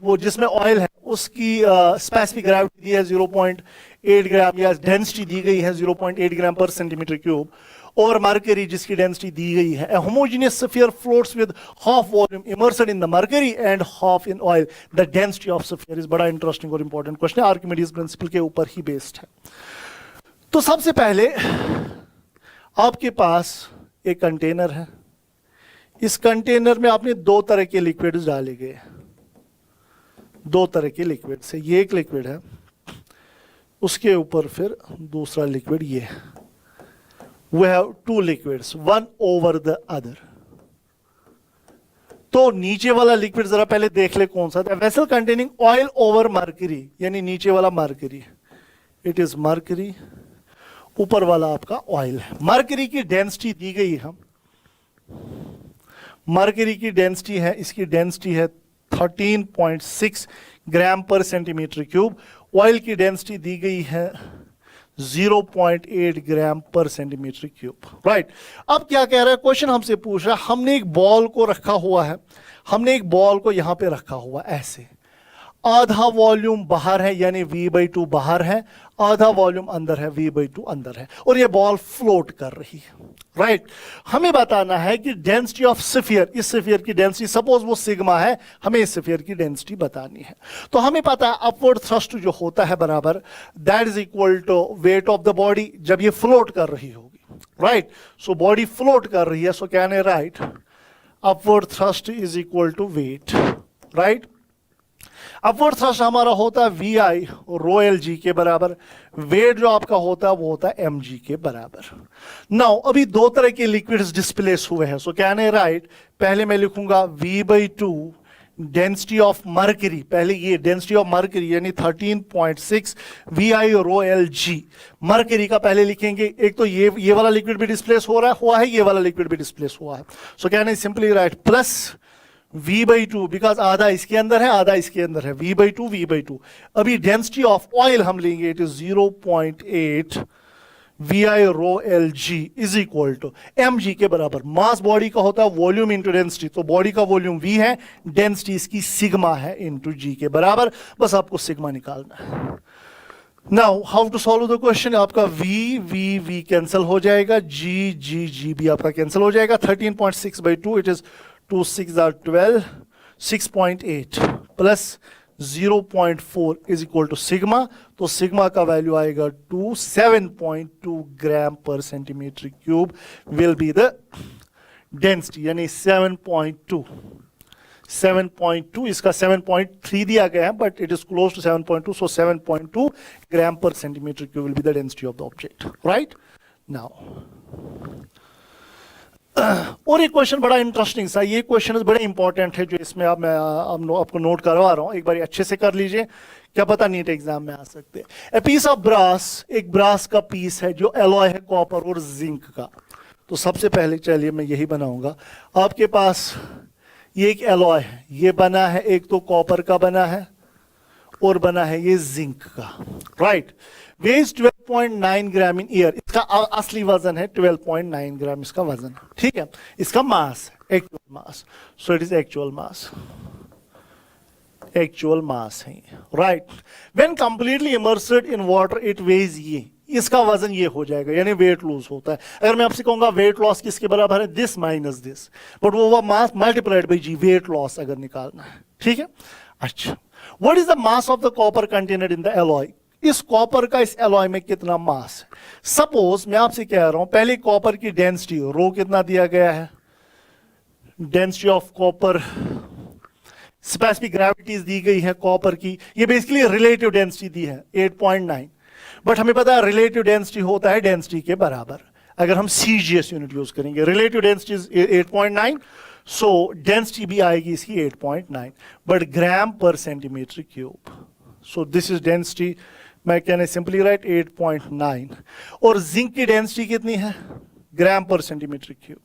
वो जिसमें ऑयल है, उसकी स्पेसिफिक ग्रेविटी दी है 0.8 ग्राम या डेंसिटी दी गई है 0.8 ग्राम पर सेंटीमीटर क्यूब, और मरकरी जिसकी डेंसिटी दी गई है. A homogeneous sphere floats with half volume immersed in the mercury and half in oil. The density of sphere is बड़ा इंटरेस्टिंग और इंपॉर्टेंट क्वेश्चन है, आर्किमिडीज प्रिंसिपल के ऊपर ही बेस्ड है. तो सबसे पहले आपके पास एक कंटेनर है, इस कंटेनर में आपने दो तरह के लिक्विड्स डाले गए, दो तरह के लिक्विड से, ये एक लिक्विड है, उसके ऊपर फिर दूसरा लिक्विड ये. We have two liquids, one over the other. तो नीचे वाला लिक्विड जरा पहले देख ले कौन सा था. Vessel containing oil over mercury, यानी नीचे वाला मर्करी, इट इज मर्करी, ऊपर वाला आपका ऑयल है. मर्करी की डेंसिटी दी गई है, मर्करी की डेंसिटी है, इसकी डेंसिटी है 13.6 ग्राम पर सेंटीमीटर क्यूब. ऑयल की डेंसिटी दी गई है 0.8 ग्राम पर सेंटीमीटर क्यूब. राइट, अब क्या कह रहा है क्वेश्चन हमसे पूछ रहा है, हमने एक बॉल को रखा हुआ है, हमने एक बॉल को यहां पे रखा हुआ ऐसे, आधा वॉल्यूम बाहर है यानी V/2 बाहर है, आधा वॉल्यूम अंदर है, V/2 अंदर है, और ये बॉल फ्लोट कर रही है. राइट, हमें बताना है कि डेंसिटी ऑफ स्फीयर, इस स्फीयर की डेंसिटी, सपोज वो सिग्मा है, हमें इस स्फीयर की डेंसिटी बतानी है. तो हमें पता है अपवर्ड थ्रस्ट जो होता है बराबर, that is equal to weight of the body जब ये फ्लोट कर रही होगी. राइट, सो बॉडी फ्लोट कर रही है, so can I write upward thrust is equal to weight. Right, upward thrust हमारा होता है VI और रो LG के बराबर, वेट जो आपका होता है वो होता है mg के बराबर. नाउ अभी दो तरह के लिक्विड्स डिस्प्लेस हुए हैं, सो कैन आई राइट, पहले मैं लिखूंगा V/2 डेंसिटी ऑफ मर्करी, पहले ये डेंसिटी ऑफ मर्करी यानी 13.6 VI रो LG, मर्करी का पहले लिखेंगे. एक तो ये वाला लिक्विड भी डिस्प्लेस हो रहा है, हुआ है, ये वाला लिक्विड भी डिस्प्लेस हुआ है, so can I simply right plus V/2, because आधा इसके अंदर है आधा इसके अंदर है, V/2. अभी डेंसिटी ऑफ ऑयल हम लेंगे, it is 0.8 VI rho LG is equal to mg के बराबर. मास बॉडी का होता है वॉल्यूम इंटू डेंसिटी, तो बॉडी का वॉल्यूम V है, डेंसिटी इसकी सिग्मा है इंटू g के बराबर. बस आपको सिग्मा निकालना है. Now how to solve the question, आपका V कैंसिल हो जाएगा, G भी आपका कैंसिल हो जाएगा. 13.6/2 it is 2 6 are 12, 6.8 plus 0.4 is equal to sigma, तो सिग्मा का वैल्यू आएगा 7.2 ग्राम पर centimetre cube will be the density, यानी 7.2, इसका 7.3 दिया गया है but it is close to 7.2, so 7.2 gram पर centimetre cube will be the density of the object. Right, now और एक क्वेश्चन बड़ा इंटरेस्टिंग सा, ये क्वेश्चन बड़े इंपॉर्टेंट है जो इसमें मैं आपको नोट करवा रहा हूं, एक बार अच्छे से कर लीजिए, क्या पता नीट एग्जाम में आ सकते हैं. ए पीस ऑफ ब्रास, एक ब्रास का पीस है जो एलॉय है कॉपर और जिंक का. तो सबसे पहले चलिए मैं यही बनाऊंगा. आपके पास ये एक एलॉय है, ये बना है, एक तो कॉपर का बना है और बना है ये जिंक का. Right, veg 12.9 gram in year, इसका असली वजन है 12.9 ग्राम इसका वजन. ठीक है, इसका mass, actual mass, so it is actual mass है. Right, when completely immersed in water it weighs, ये इसका वजन ये हो जाएगा, यानी वेट लॉस होता है. अगर मैं आपसे कहूंगा वेट लॉस किसके बराबर है, दिस माइनस दिस, बट वो mass multiplied by G, weight loss अगर निकालना है. ठीक है, अच्छा, what is the mass of the copper container in the alloy, इस कॉपर का इस एलॉय में कितना मास है. सपोज मैं आपसे कह रहा हूं, पहले कॉपर की डेंसिटी रो कितना दिया गया है, density of copper, specific gravities दी गई है कॉपर की, ये बेसिकली रिलेटिव डेंसिटी दी है 8.9, बट हमें पता है रिलेटिव डेंसिटी होता है डेंसिटी के बराबर. अगर हम CGS यूनिट यूज करेंगे, रिलेटिव डेंसिटी 8.9, सो डेंसिटी भी आएगी इसकी 8.9, बट ग्राम पर centimetre cube, so this is density, मैं कहने सिंपली राइट 8.9. और जिंक की डेंसिटी कितनी है, ग्राम पर सेंटीमीटर क्यूब.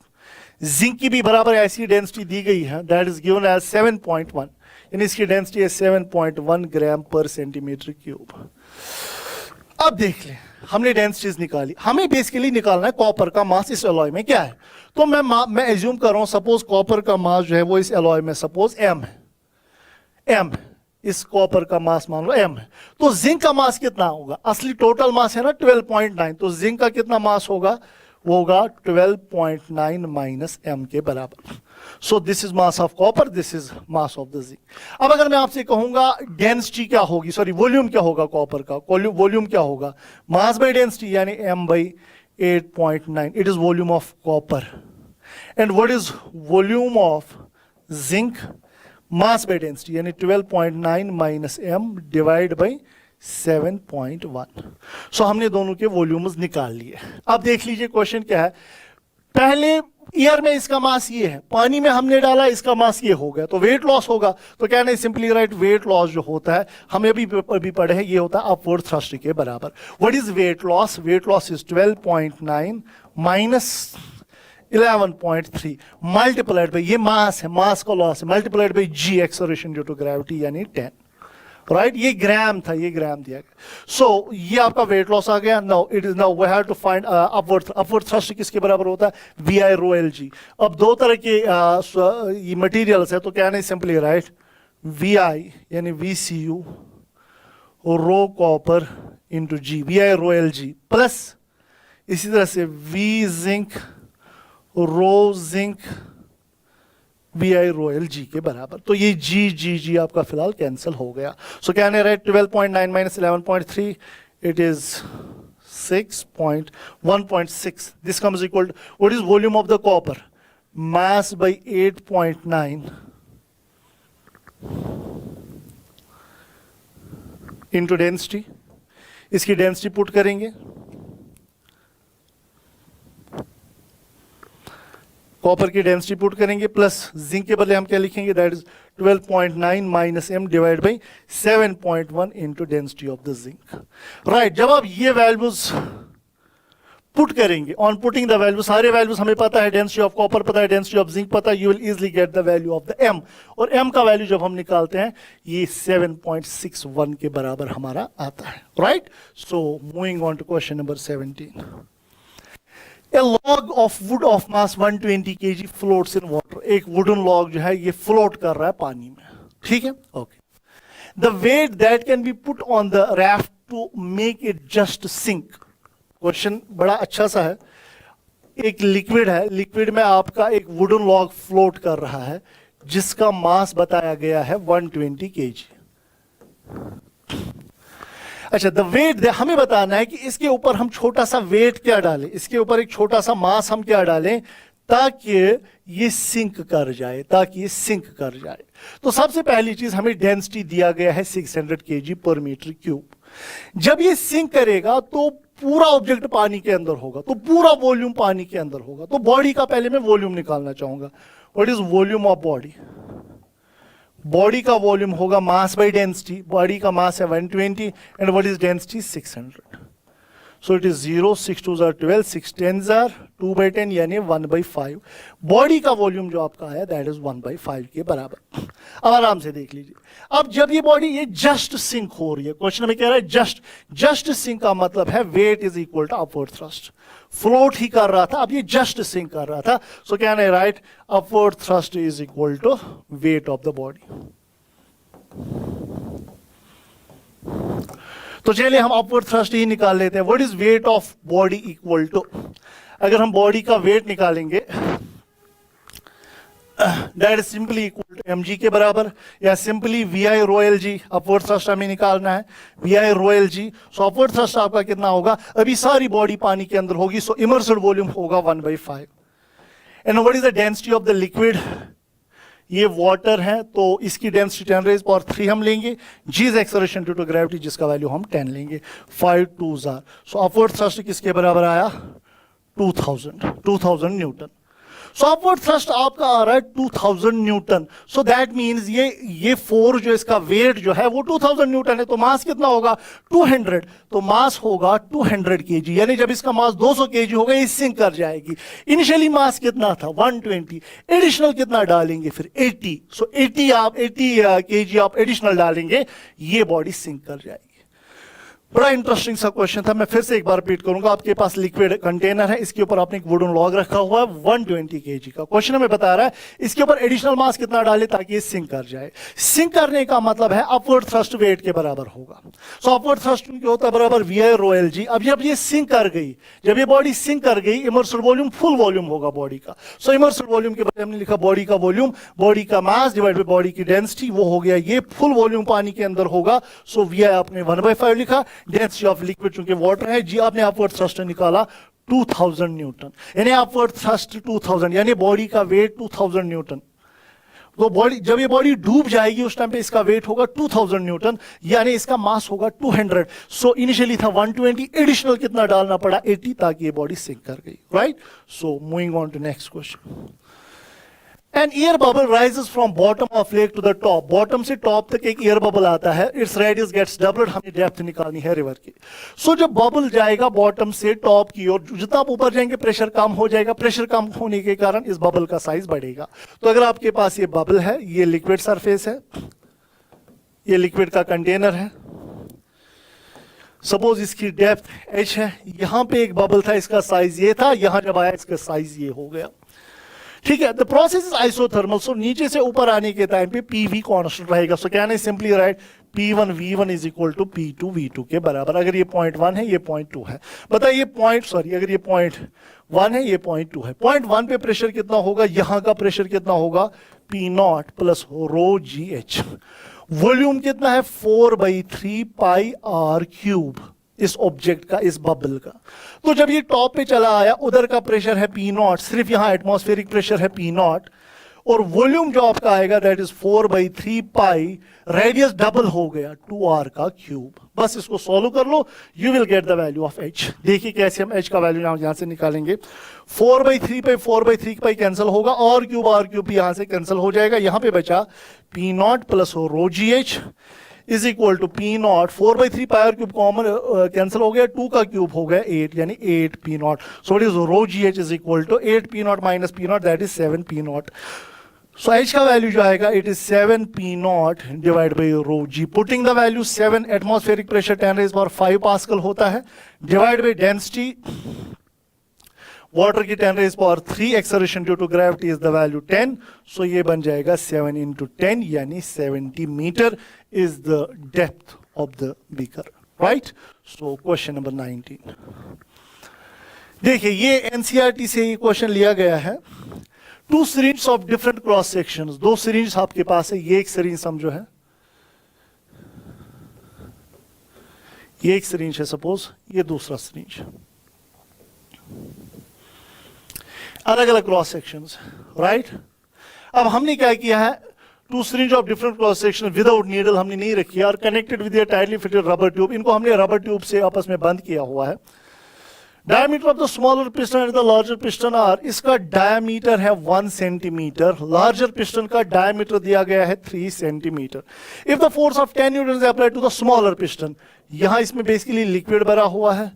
जिंक की भी बराबर ऐसी डेंसिटी दी गई है, दैट इज गिवन एज 7.1, यानी इसकी डेंसिटी है 7.1 ग्राम पर सेंटीमीटर क्यूब. अब देख लें, हमने डेंसिटीज निकाली, हमें बेसिकली निकालना है कॉपर का मास इस एलॉय में क्या है। तो मैं एज्यूम कर रहा हूं, सपोज कॉपर का मास जो है वो इस एलॉय में सपोज m है, m इस कॉपर का मास मान लो m है। तो जिंक का मास कितना होगा, असली टोटल मास है ना 12.9, तो जिंक का कितना मास होगा, वो होगा 12.9 माइनस m के बराबर। सो this is mass of copper, this is mass of the zinc. अब अगर मैं आपसे कहूंगा डेंसिटी क्या होगी, सॉरी वॉल्यूम क्या होगा कॉपर का, वॉल्यूम क्या होगा, मास बाय डेंसिटी यानी m by 8.9, it is volume of copper. And what is volume of zinc, mass by density यानी 12.9 माइनस m डिवाइड बाई 7.1। सो हमने दोनों के वॉल्यूम्स निकाल लिए। अब देख लीजिए क्वेश्चन क्या है, पहले ईयर में इसका मास ये है, पानी में हमने डाला इसका मास ये हो गया, तो वेट लॉस होगा। तो क्या नहीं, सिंपली राइट, वेट लॉस जो होता है हमें अभी पढ़े हैं, ये होता है अपवर्ड थ्रस्ट के बराबर। What is weight loss, weight loss is 12.9 minus 11.3 multiplied by, ये मास है, मास का लॉस है, multiplied by G acceleration due to gravity यानी 10, राइट। ये ग्राम था, ये ग्राम दिया गया। सो ये आपका वेट लॉस आ गया। Now it is now we have to find upward thrust किसके बराबर होता है, वी आई रो एल जी। अब दो तरह के ये मटेरियल्स है, तो क्या नहीं, सिंपली राइट वी आई यानी V C U rho copper into G, V I rho L G, plus इसी तरह से V zinc rho zinc V I rho L G के बराबर। तो ये जी जी जी आपका फिलहाल कैंसिल हो गया। सो क्या है right, 12.9 minus 11.3, it is 1.6। This comes equal to what is volume of the copper, mass by 8.9 into density. इसकी डेंसिटी पुट करेंगे, कॉपर की डेंसिटी पुट करेंगे, प्लस जिंक के बदले हम क्या लिखेंगे, that is 12.9 minus m divide by 7.1 into density of the zinc, right. जब आप ये वैल्यूज पुट करेंगे, ऑन पुटिंग द वैल्यू, सारे वैल्यूज हमें पता है, डेंसिटी ऑफ कॉपर पता है, डेंसिटी ऑफ जिंक पता है, you will easily get the value of the m। और m का वैल्यू जब हम निकालते हैं ये 7.61 के बराबर हमारा आता है, right. So moving on to question number 17। A log of wood of mass 120 kg floats in water। एक वुडन लॉग जो है ये फ्लोट कर रहा है पानी में, ठीक है, okay. The weight that can be put on the raft to make it just sink। Question बड़ा अच्छा सा है, एक लिक्विड है, लिक्विड में आपका एक वुडन लॉग फ्लोट कर रहा है जिसका मास बताया गया है 120 kg। अच्छा, द वेट हमें बताना है कि इसके ऊपर हम छोटा सा वेट क्या डालें, इसके ऊपर एक छोटा सा मास हम क्या डालें ताकि ये सिंक कर जाए, ताकि ये सिंक कर जाए। तो सबसे पहली चीज हमें डेंसिटी दिया गया है 600 kg पर मीटर क्यूब। जब ये सिंक करेगा तो पूरा ऑब्जेक्ट पानी के अंदर होगा, तो पूरा वॉल्यूम पानी के अंदर होगा। तो बॉडी का पहले मैं वॉल्यूम निकालना चाहूंगा। What is volume of body, body का वॉल्यूम होगा मास बाय डेंसिटी, बॉडी का मास है 120 and what is density 600। So it is 0, 6 2 12, 6 10 2/10 यानी 1/5। बॉडी का वॉल्यूम जो आपका है दैट इज 1/5 के बराबर। अब आराम से देख लीजिए, अब जब ये बॉडी ये जस्ट सिंक हो रही है, क्वेश्चन में कह रहा है जस्ट सिंक का मतलब है weight is equal to upward thrust. Float ही कर रहा था, अब ये जस्ट सिंक कर रहा था। सो क्या है right, upward thrust is equal to weight of the body. तो चलिए हम अपवर्ड थ्रस्ट ही निकाल लेते हैं। What is weight of body equal to, अगर हम बॉडी का वेट निकालेंगे that is simply equal to mg के बराबर, या simply V I rho L G. Upward thrust हमें निकालना है, V I rho L G. So upward thrust आपका कितना होगा, अभी सारी बॉडी पानी के अंदर होगी, सो इमर्स्ड वॉल्यूम होगा 1/5। And what is the density of the liquid, ये वाटर है तो इसकी डेंसिटी 10⁻³ हम लेंगे, G is acceleration due to gravity जिसका वैल्यू हम 10 लेंगे, 5 2 जार। सो अपवर्ड थ्रस्ट किसके बराबर आया, 2000 न्यूटन। सो अपवर्ड थ्रस्ट आपका आ रहा है 2000 न्यूटन। सो दैट मींस ये फोर्स जो इसका वेट जो है वो 2000 न्यूटन है। तो मास कितना होगा 200, तो मास होगा 200 kg, यानी जब इसका मास 200 kg होगा ये सिंक कर जाएगी। इनिशियली मास कितना था 120, एडिशनल कितना डालेंगे फिर 80। सो 80 kg आप एडिशनल डालेंगे, ये बॉडी सिंक कर जाएगी। बड़ा इंटरेस्टिंग सा क्वेश्चन था, मैं फिर से एक बार रिपीट करूंगा। आपके पास लिक्विड कंटेनर है, इसके ऊपर आपने एक वुडन लॉग रखा हुआ है 120 kg का। क्वेश्चन हमें बता रहा है इसके ऊपर एडिशनल मास कितना डाले ताकि ये सिंक कर जाए। सिंक करने का मतलब है अपवर्ड थ्रस्ट वेट के बराबर होगा। सो अपवर्ड थ्रस्ट होता है बराबर VI रो LG। अब जब ये सिंक कर गई, जब ये बॉडी सिंक कर गई, इमर्सिड वॉल्यूम फुल वॉल्यूम होगा बॉडी का। सो इमर्सिड वॉल्यूम के बजाय हमने लिखा बॉडी का वॉल्यूम, बॉडी का मास डिवाइड बाय बॉडी की डेंसिटी, वो हो गया ये फुल वॉल्यूम पानी के अंदर होगा। सो VI आपने 1/5 लिखा। डेंसिटी ऑफ लिक्विड चूंकि वाटर है, जी आपने अपवर्ड थ्रस्ट निकाला 2000 न्यूटन, यानी अपवर्ड थ्रस्ट 2000, यानी बॉडी का वेट 2000 न्यूटन। तो बॉडी, जब ये बॉडी डूब जाएगी उस टाइम पे इसका वेट होगा 2000 न्यूटन, यानी इसका मास होगा 200। सो इनिशियली था 120, एडिशनल कितना डालना पड़ा 80, ताकि ये बॉडी सिंक कर गई, right. So moving on to next question. An air bubble rises from bottom of lake to the top. Bottom से top तक एक एयर बबल आता है, its radius gets doubled, हमें डेप्थ निकालनी है रिवर की। सो जब बबल जाएगा बॉटम से टॉप की ओर, जितना आप ऊपर जाएंगे प्रेशर कम हो जाएगा, प्रेशर कम होने के कारण इस बबल का साइज बढ़ेगा। तो अगर आपके पास ये बबल है, ये लिक्विड सरफेस है, ये लिक्विड का कंटेनर है, सपोज इसकी डेप्थ h है, यहां पे एक बबल था, इसका साइज ये था, यहां जब आया इसका साइज ये हो गया, ठीक है। The process is isothermal. So नीचे से ऊपर आने के टाइम पे PV कांस्टेंट रहेगा। So can I simply write P1 V1 is equal to P2 V2 के बराबर। अगर ये 0.1 है, ये 0.2 है, बताइए अगर ये 0.1 है, ये 0.2 है, 0.1 पे प्रेशर कितना होगा, यहां का प्रेशर कितना होगा P0 plus rho GH। Volume कितना है 4/3 पाई R क्यूब इस ऑब्जेक्ट का, इस बबल का। तो जब ये टॉप पे चला आया, उधर का प्रेशर है P0, सिर्फ यहां एटमॉस्फेरिक प्रेशर है P0, और वॉल्यूम जो आपका आएगा that is 4/3 pi, radius double हो गया 2R का क्यूब। बस इसको सॉल्व कर लो, you will get the value of H। देखिए कैसे हम H का वैल्यू यहां से निकालेंगे। 4/3 पे 4/3 पाई कैंसिल होगा, R क्यूब यहां से कैंसिल हो जाएगा, यहां पे बचा P0 plus rho GH is equal to P0, 4/3 pi R cube common cancel हो गया, 2 का क्यूब हो गया 8, यानी 8 P0। So it is rho GH is equal to 8 P0 minus P0, that is 7 P0। So H का value जो आएगा it is 7 P0 divide by rho G। Putting the value 7, atmospheric pressure 10⁻5 pascal होता है, divide by density water की 10⁻3, acceleration due to gravity is the value 10। So ये बन जाएगा 7 × 10 यानी 70 metre is the depth of the beaker, right. So question number 19। देखिए ये NCERT से ये क्वेश्चन लिया गया है। 2 syringes of different cross sections, 2 syringes आपके पास है, ये एक सिरिंज समझो है, ये एक सिरिंज है सपोज, ये दूसरा सिरिंज, अलग अलग क्रॉस सेक्शंस, राइट। अब हमने क्या किया है, 2 syringes of different cross section without needle हमने नहीं रखी और connected with tightly fitted rubber tube, इनको हमने रबर ट्यूब से आपस में बंद किया हुआ है। Diameter of the smaller piston and the larger piston are, इसका डायमीटर है 1 सेंटीमीटर, लार्जर पिस्टन का डायमीटर दिया गया है 3 centimetre. If the force of 10 newton is applied to the smaller piston, यहां इसमें बेसिकली लिक्विड भरा हुआ है,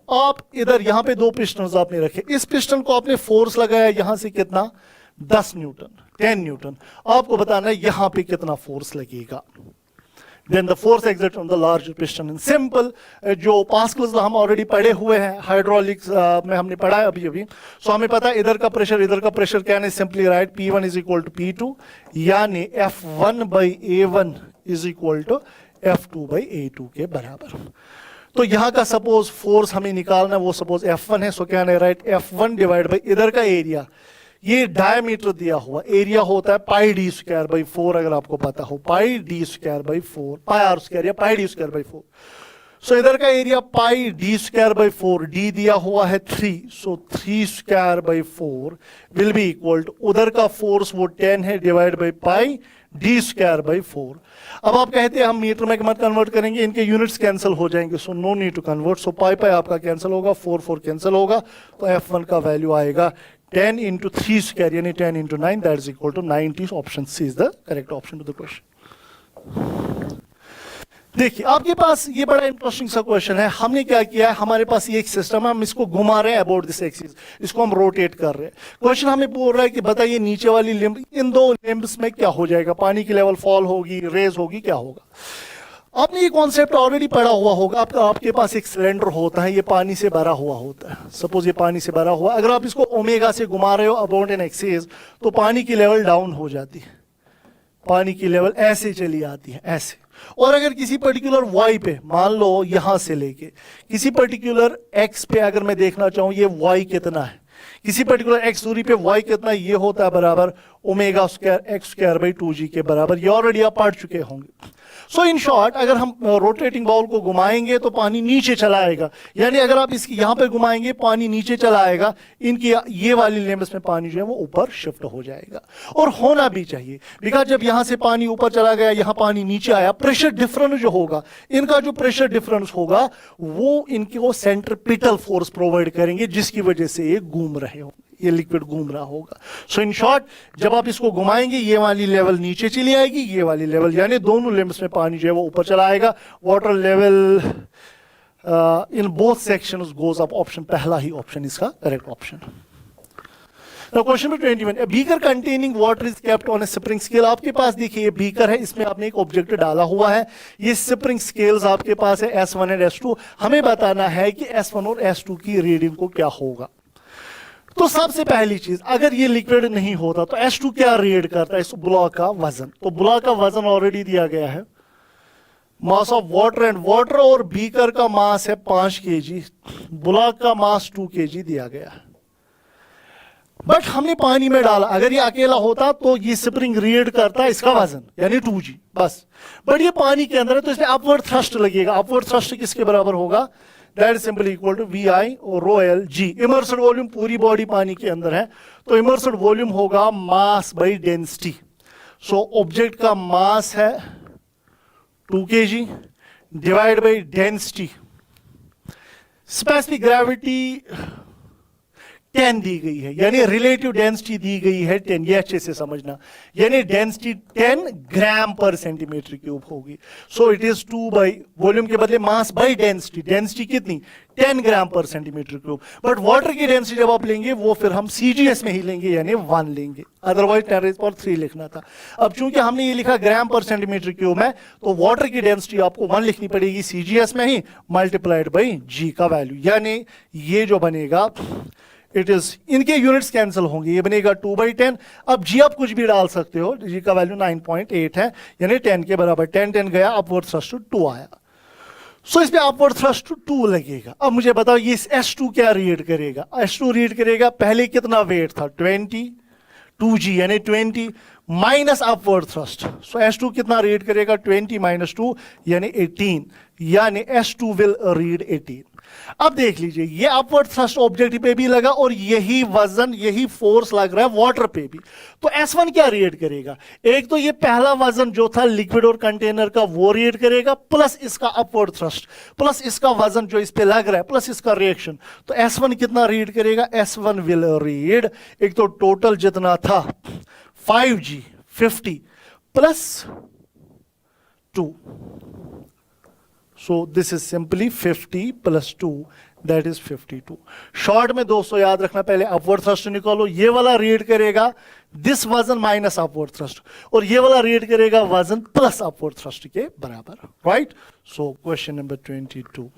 आप इधर यहां पे 2 पिस्टन आपने रखे, इस पिस्टन को आपने फोर्स लगाया यहां से कितना 10 न्यूटन 10 न्यूटन, आपको बताना है यहां पे कितना फोर्स लगेगा। Then the force exerted on the larger piston in simple, जो पास्कल्स हम ऑलरेडी पढ़े हुए हैं हाइड्रोलिक्स में हमने पढ़ा है अभी। सो हमें पता है इधर का प्रेशर क्या है, simply write P1 is equal to P2, यानी F1/A1 is equal to F2/A2 के बराबर। तो यहां का सपोज फोर्स हमें निकालना है, वो सपोज F1 है, सो क्या है राइट F1 डिवाइड बाई इधर का एरिया, ये डायमीटर दिया हुआ, एरिया होता है πd²/4, अगर आपको पता हो πd²/4, πr² या πd²/4। सो इधर का एरिया πd²/4, d दिया हुआ है 3, सो 3²/4 विल बी इक्वल टू, उधर का फोर्स वो 10 है डिवाइड बाई πd²/4। अब आप कहते हैं हम मीटर में मत कन्वर्ट करेंगे, इनके यूनिट्स कैंसिल हो जाएंगे, so no need to convert. So pi आपका कैंसिल होगा, 4 कैंसिल होगा, तो F1 का वैल्यू आएगा 10 × 3² यानी 10 × 9, that is equal to 90। Option C is the correct option to the question. देखिए आपके पास ये बड़ा इंटरेस्टिंग सा क्वेश्चन है। हमने क्या किया है, हमारे पास ये एक सिस्टम है, हम इसको घुमा रहे हैं अबाउट दिस एक्सिस, इसको हम रोटेट कर रहे हैं। क्वेश्चन हमें बोल रहा है कि बताइए नीचे वाली लिम्ब, इन 2 लिम्ब्स में क्या हो जाएगा, पानी की लेवल फॉल होगी, रेज होगी, क्या होगा। आपने ये कॉन्सेप्ट ऑलरेडी पढ़ा हुआ होगा। आपके पास एक सिलेंडर होता है, ये पानी से भरा हुआ होता है। सपोज ये पानी से भरा हुआ, अगर आप इसको ओमेगा से घुमा रहे हो अबाउट एन एक्सेस, तो पानी की लेवल डाउन हो जाती है, पानी की लेवल ऐसे चली आती है, ऐसे। और अगर किसी पर्टिकुलर वाई पे, मान लो यहां से लेके किसी पर्टिकुलर एक्स पे अगर मैं देखना चाहूं ये वाई कितना है, किसी पर्टिकुलर एक्स दूरी पे वाई कितना, ये होता है बराबर omega square x square by 2g के बराबर। ये ऑलरेडी आप पढ़ चुके होंगे। सो इन शॉर्ट, अगर हम रोटेटिंग बाउल को घुमाएंगे तो पानी नीचे चला आएगा, यानी अगर आप इसकी यहां पे घुमाएंगे पानी नीचे चला आएगा, इनकी ये वाली लिमिट्स में पानी जो है वो ऊपर शिफ्ट हो जाएगा। और होना भी चाहिए, बिकॉज जब यहां से पानी ऊपर चला गया, यहां पानी नीचे आया, प्रेशर डिफरेंस जो होगा, इनका जो प्रेशर डिफरेंस होगा वो इनको सेंट्रीपिटल फोर्स प्रोवाइड करेंगे, जिसकी वजह से ये घूम रहे हो, ये लिक्विड घूम रहा होगा। सो इन शॉर्ट, जब आप इसको घुमाएंगे ये वाली लेवल नीचे चली आएगी, ये वाली लेवल, यानी दोनों लिमिट्स में पानी जो है वो ऊपर चला आएगा। Water level in both sections goes up. Option पहला ही ऑप्शन इसका correct option. Now question number 21, a beaker containing water is kept on a spring scale। आपके पास देखिए ये बीकर है, इसमें आपने एक ऑब्जेक्ट डाला हुआ है, ये स्प्रिंग स्केल्स आपके पास है S1 एंड S2। हमें बताना है कि S1 और S2 की रीडिंग को क्या होगा। तो सबसे पहली चीज, अगर ये लिक्विड नहीं होता तो S2 क्या रीड करता है, इस ब्लॉक का वजन। तो ब्लॉक का वजन ऑलरेडी दिया गया है, mass of water, and water और बीकर का मास है 5 kg, ब्लॉक का मास 2 kg दिया गया है। बट हमने पानी में डाला, अगर ये अकेला होता तो ये स्प्रिंग रीड करता है इसका वजन यानी 2g बस। बट ये पानी के अंदर है तो इसमें अपवर्ड थ्रस्ट लगेगा। अपवर्ड थ्रस्ट किसके बराबर होगा, that is simply equal to VI और rho L G. Immersed volume पूरी बॉडी पानी के अंदर है, तो इमर्स्ड वॉल्यूम होगा mass by density. So object का मास है 2 kg divide by density. Specific gravity 10 दी गई है, यानी रिलेटिव डेंसिटी दी गई है 10, ये अच्छे से समझना, यानी डेंसिटी 10 ग्राम पर सेंटीमीटर क्यूब होगी। सो इट इज 2 बाई वॉल्यूम के बदले मास बाई डेंसिटी, डेंसिटी कितनी 10 ग्राम पर सेंटीमीटर क्यूब। बट वाटर की डेंसिटी जब आप लेंगे वो फिर हम CGS में ही लेंगे, यानी 1 लेंगे, अदरवाइज 10⁻³ लिखना था। अब चूंकि हमने ये लिखा ग्राम पर सेंटीमीटर क्यूब में, तो वाटर की डेंसिटी आपको 1 लिखनी पड़ेगी CGS में ही, मल्टीप्लाइड बाई g का वैल्यू, यानी ये जो बनेगा इट इज, इनके यूनिट्स कैंसिल होंगे, ये बनेगा 2/10। अब जी आप कुछ भी डाल सकते हो, जी का वैल्यू 9.8 है, यानी 10 के बराबर। 10 गया, अपवर्ड थ्रस्ट 2 आया। सो इसमें अपवर्ड थ्रस्ट 2 लगेगा। अब मुझे बताओ ये S2 क्या रीड करेगा। S2 रीड करेगा, पहले कितना वेट था 20, 2g यानी 20 माइनस अपवर्ड थ्रस्ट। सो S2 कितना रीड करेगा 20 माइनस 2 यानी 18, यानी S2 विल रीड 18। अब देख लीजिए, ये अपवर्ड थ्रस्ट ऑब्जेक्ट पे भी लगा और यही वजन, यही फोर्स लग रहा है वाटर पे भी। तो S1 क्या रीड करेगा, एक तो ये पहला वजन जो था लिक्विड और कंटेनर का वो रीड करेगा, प्लस इसका अपवर्ड थ्रस्ट, प्लस इसका वजन जो इस पे लग रहा है, प्लस इसका रिएक्शन। तो S1 कितना रीड करेगा, S1 विल रीड, एक तो टोटल जितना था 5g 50 plus 2, so this is simply 50 plus 2, that is 52। Short में दोस्तों याद रखना, पहले अपवर्ड थ्रस्ट निकालो, ये वाला रीड करेगा दिस वजन माइनस अपवर्ड थ्रस्ट, और ये वाला रीड करेगा वजन प्लस अपवर्ड थ्रस्ट के बराबर, राइट। So question number 22।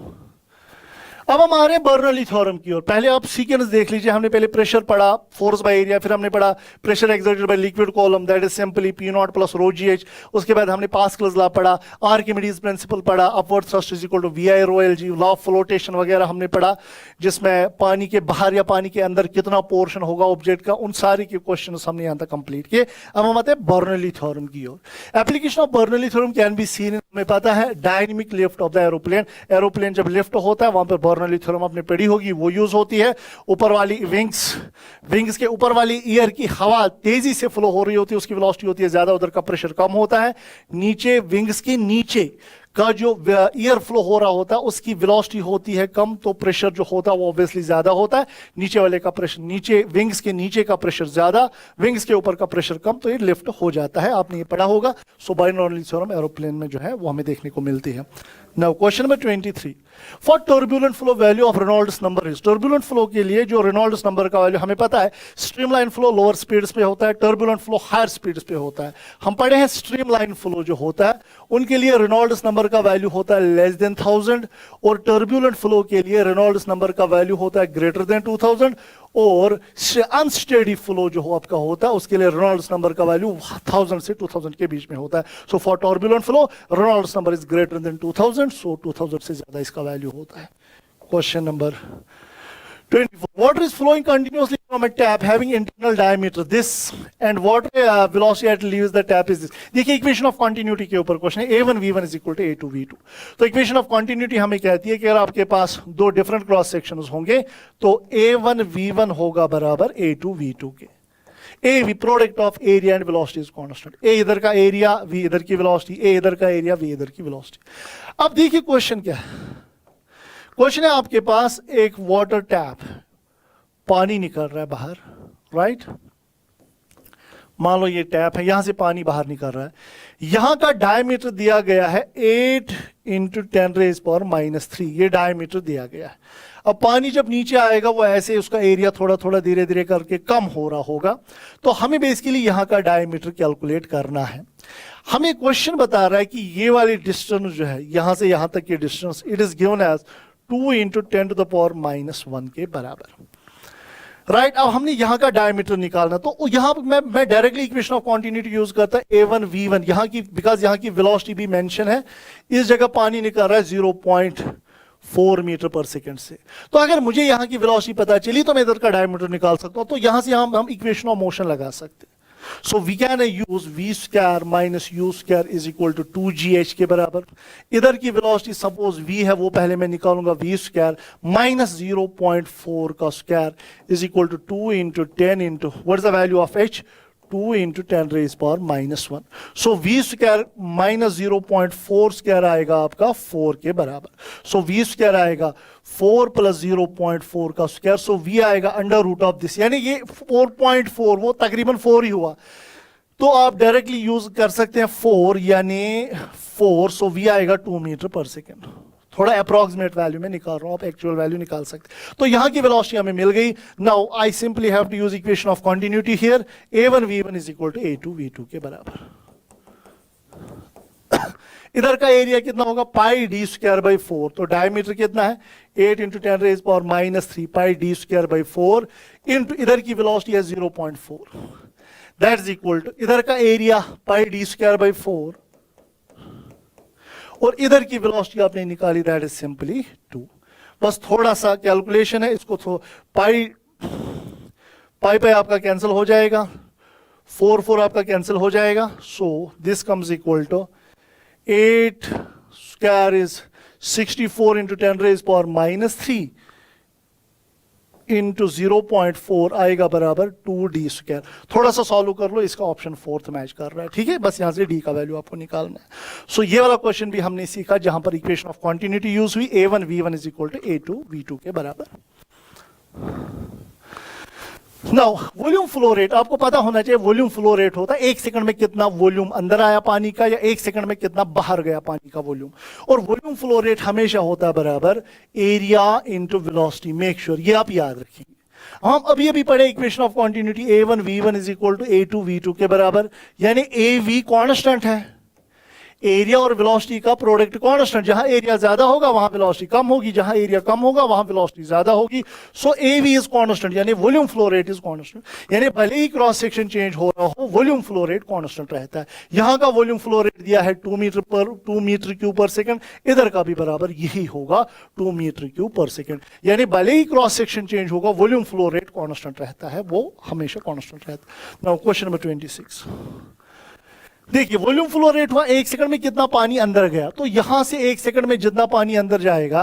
अब हम आ रहे हैं बर्नौली थ्योरम की ओर। पहले आप सीक्वेंस देख लीजिए, हमने पहले प्रेशर पढ़ा, फोर्स बाय एरिया, फिर हमने पढ़ा pressure exerted by liquid column, that is simply P0 plus rho GH। उसके बाद हमने पास्कल्स लॉ पढ़ा, आर्किमिडीज प्रिंसिपल पढ़ा, upward thrust is equal to VI rho LG, law of flotation वगैरह हमने पढ़ा, जिसमें पानी के बाहर या पानी के अंदर कितना पोर्शन होगा ऑब्जेक्ट का, उन सारे के क्वेश्चन हमने यहाँ तक कंप्लीट किए। अब हम आते हैं बर्नौली थ्योरम की ओर। Application of Bernoulli theorem can be seen, हमें पता है dynamic lift of the aeroplane. Aeroplane जब लिफ्ट होता है वहां पर बर्नौली थ्योरम आपने पढ़ी होगी, वो यूज होती है। ऊपर वाली विंग्स के ऊपर वाली ईयर की हवा तेजी से फ्लो हो रही होती है, उसकी वेलोसिटी होती है ज्यादा, उधर का प्रेशर कम होता है। नीचे विंग्स के नीचे का जो एयर फ्लो हो रहा होता है उसकी वेलोसिटी होती है कम, तो प्रेशर जो होता है वो ऑब्वियसली ज्यादा होता है। नीचे वाले का प्रेशर, नीचे विंग्स के नीचे का प्रेशर ज्यादा, विंग्स के ऊपर का प्रेशर कम, तो ये लिफ्ट हो जाता है, आपने ये पढ़ा होगा। सो बर्नौली थ्योरम एरोप्लेन में जो है वो हमें देखने को मिलती है। Now question number 23. For turbulent flow, value of Reynolds number is. Turbulent flow के लिए जो Reynolds number का वैल्यू हमें पता है, स्ट्रीमलाइन फ्लो लोअर स्पीड्स पे होता है, टर्बुलेंट फ्लो हायर स्पीड्स पे होता है. हम पढ़े हैं स्ट्रीमलाइन फ्लो जो होता है उनके लिए Reynolds नंबर का वैल्यू होता है लेस देन 1000 और टर्बुलेंट फ्लो के लिए Reynolds नंबर का वैल्यू होता है ग्रेटर देन 2000 और अनस्टेडी फ्लो जो हो आपका होता है उसके लिए Reynolds नंबर का वैल्यू 1000 से 2000 के बीच में होता है. So for turbulent flow Reynolds number is greater than 2000, सो 2000 से ज्यादा इसका वैल्यू होता है. Question number 24. Water is flowing continuously from a tap having internal diameter this and water velocity at leaves the tap is this. देखिए equation of continuity के ऊपर question है. A1 V1 is equal to A2 V2. तो equation of continuity हमें कहती है कि अगर आपके पास दो डिफरेंट क्रॉस सेक्शंस होंगे तो A1 V1 होगा बराबर A2 V2 के. A V product of area and velocity is constant. ए इधर का एरिया, वी इधर की वेलोसिटी, ए इधर का एरिया, वी इधर की वेलोसिटी. अब देखिए क्वेश्चन क्या है. क्वेश्चन है आपके पास एक वाटर टैप, पानी निकल रहा है बाहर, राइट. मान लो ये टैप है, यहां से पानी बाहर निकल रहा है. यहां का डायमीटर दिया गया है 8 × 10⁻³ ये डायमीटर दिया गया है. अब पानी जब नीचे आएगा वो ऐसे उसका एरिया थोड़ा थोड़ा धीरे धीरे करके कम हो रहा होगा. तो हमें बेसिकली यहां का डायमीटर कैलकुलेट करना है. हमें क्वेश्चन बता रहा है कि ये वाली डिस्टेंस जो है यहां से यहां तक की distance it is given as 2 × 10⁻⁻1 के बराबर, राइट. अब हमने यहां का डायमीटर निकालना, तो यहां मैं directly equation of continuity use करता है A1 V1 यहां की, बिकॉज यहां की वेलोसिटी भी मेंशन है. इस जगह पानी निकल रहा है 0.4 मीटर पर सेकंड से. तो अगर मुझे यहां की वेलोसिटी पता चली तो मैं इधर का डायमीटर निकाल सकता हूं. तो यहां से हम इक्वेशन ऑफ मोशन लगा सकते हैं. So we can use v² - u² is equal to 2gh के बराबर. इधर की वेलोसिटी सपोज v है, वो पहले मैं निकालूंगा v² - 0.4 का square is equal to 2 × 10 × what is the value of h 2 × 10⁻⁻1. So v² - 0.4 square आएगा आपका 4 के बराबर. सो v² आएगा 4 + 0.4 का स्क्वायर. सो v आएगा अंडर रूट ऑफ दिस, यानी ये 4.4 वो तकरीबन 4 ही हुआ. तो आप डायरेक्टली यूज कर सकते हैं 4 यानी 4. सो v आएगा 2 मीटर पर सेकेंड. थोड़ा अप्रोक्सीमेट वैल्यू में निकाल रहा हूं, आप एक्चुअल वैल्यू निकाल सकते. तो यहां की वेलोसिटी हमें मिल गई. Now I simply have to use equation of continuity here. A1 V1 is equal to A2 V2 के बराबर. इधर का एरिया कितना होगा πd²/4. तो डायमीटर कितना है 8 × 10⁻³ πd²/4 इंटू इधर की वेलोसिटी है 0.4. दैट इज इक्वल टू इधर का एरिया πd²/4 और इधर की वेलोसिटी आपने निकाली, दैट इज सिंपली 2. बस थोड़ा सा कैलकुलेशन है, इसको पाई पे आपका कैंसिल हो जाएगा, 4 आपका कैंसिल हो जाएगा. So this comes equal to 8² is 64 × 10⁻³ into 0.4 आएगा बराबर 2d². थोड़ा सा सॉल्व कर लो, इसका ऑप्शन 4th मैच कर रहा है. ठीक है, बस यहां से d का वैल्यू आपको निकालना है. सो ये वाला क्वेश्चन भी हमने सीखा जहां पर इक्वेशन ऑफ कंटिन्यूटी यूज हुई. A1 V1 is equal to A2 V2 के बराबर. नाउ वॉल्यूम फ्लो रेट आपको पता होना चाहिए. वॉल्यूम फ्लो रेट होता है 1 सेकंड में कितना वॉल्यूम अंदर आया पानी का या 1 सेकंड में कितना बाहर गया पानी का वॉल्यूम. और वॉल्यूम फ्लो रेट हमेशा होता है बराबर area into velocity. Make sure ये आप याद रखेंगे. हम अभी पढ़े equation of continuity A1 V1 is equal to A2 V2 के बराबर, यानी AV कांस्टेंट है, एरिया और वेलोसिटी का प्रोडक्ट कांस्टेंट. जहां एरिया ज्यादा होगा वहां वेलोसिटी कम होगी, जहां एरिया कम होगा वहां वेलोसिटी ज्यादा होगी. सो AV इज कांस्टेंट यानी volume flow rate is constant. यानी भले ही क्रॉस सेक्शन चेंज हो रहा हो वॉल्यूम फ्लो रेट कांस्टेंट रहता है. यहां का वॉल्यूम फ्लो रेट दिया है 2 मीटर³ पर सेकंड. इधर का भी बराबर यही होगा 2 मीटर³ पर सेकंड. यानी भले ही क्रॉस सेक्शन चेंज होगा वॉल्यूम फ्लो रेट कांस्टेंट रहता है, वो हमेशा कांस्टेंट रहता है. Now question number 26. देखिए वॉल्यूम फ्लो रेट हुआ 1 सेकंड में कितना पानी अंदर गया. तो यहां से 1 सेकंड में जितना पानी अंदर जाएगा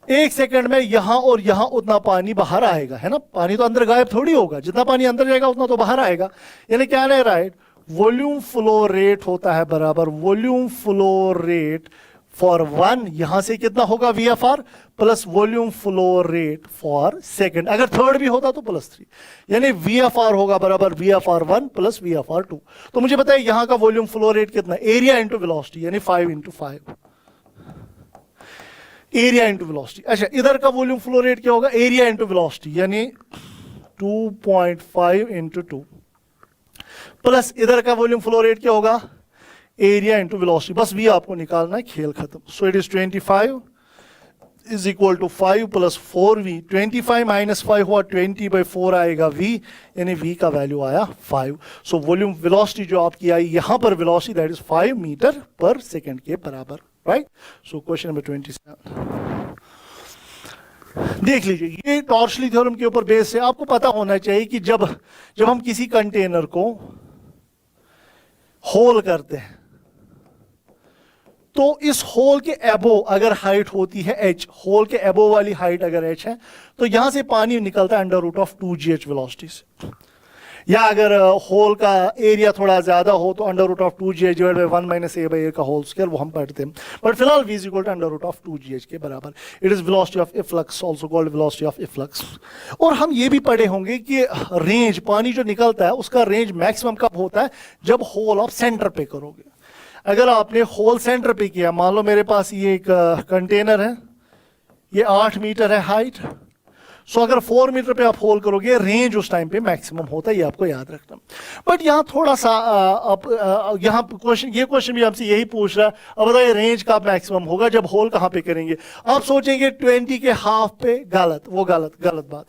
1 सेकंड में यहां और यहां उतना पानी बाहर आएगा, है ना. पानी तो अंदर गायब थोड़ी होगा, जितना पानी अंदर जाएगा उतना तो बाहर आएगा. यानी क्या है, राइट. वॉल्यूम फ्लो रेट होता है बराबर वॉल्यूम फ्लो रेट फॉर 1 यहां से कितना होगा VFR plus volume flow rate for second. अगर थर्ड भी होता तो +3, यानी VFR होगा बराबर VFR1 प्लस VFR2. तो मुझे बताइए यहां का वॉल्यूम फ्लो रेट कितना, एरिया इंटू वेलोसिटी यानी 5 × 5. Area into velocity. अच्छा, इधर का वॉल्यूम फ्लो रेट क्या होगा, एरिया इंटू वेलोसिटी, यानी 2.5 इंटू 2, प्लस इधर का वॉल्यूम फ्लो रेट क्या होगा, एरिया इंटू वेलोसिटी। बस वी आपको निकालना है, खेल खत्म। So it is 25 is equal to 5 plus 4v। 25 minus 5 हुआ 20/4 आएगा v, यानी v का वैल्यू आया 5। सो वॉल्यूम वेलोसिटी जो आपकी आई यहां पर, वेलोसिटी दैट इज 5 मीटर पर सेकंड के बराबर, राइट। सो क्वेश्चन नंबर 27 देख लीजिए, ये टॉर्शली थ्योरम के ऊपर बेस है। आपको पता होना चाहिए कि जब हम किसी कंटेनर को होल करते हैं तो इस होल के एबो अगर हाइट होती है h, होल के एबो वाली हाइट अगर h है, तो यहां से पानी निकलता है under root of 2gh velocity से। या अगर होल का एरिया थोड़ा ज्यादा हो तो under root of 2gh divide by 1 minus a/a का होल स्क्वायर, वो हम पढ़ते हैं। बट फिलहाल v is equal to under root of 2gh के बराबर। It is velocity of efflux, also called velocity of efflux. और हम ये भी पढ़े होंगे कि रेंज, पानी जो निकलता है उसका रेंज मैक्सिमम कब होता है, जब होल ऑफ सेंटर पे करोगे। अगर आपने होल सेंटर पे किया, मान लो मेरे पास ये एक कंटेनर है, ये 8 मीटर है हाइट, सो अगर 4 मीटर पे आप होल करोगे, रेंज उस टाइम पे मैक्सिमम होता है, ये आपको याद रखना। बट यहाँ थोड़ा सा यहाँ क्वेश्चन, ये क्वेश्चन भी आपसे यही पूछ रहा है, अब बताइए रेंज का मैक्सिमम होगा जब होल कहाँ पे करेंगे। आप सोचेंगे 20 के हाफ पे, गलत, वो गलत बात।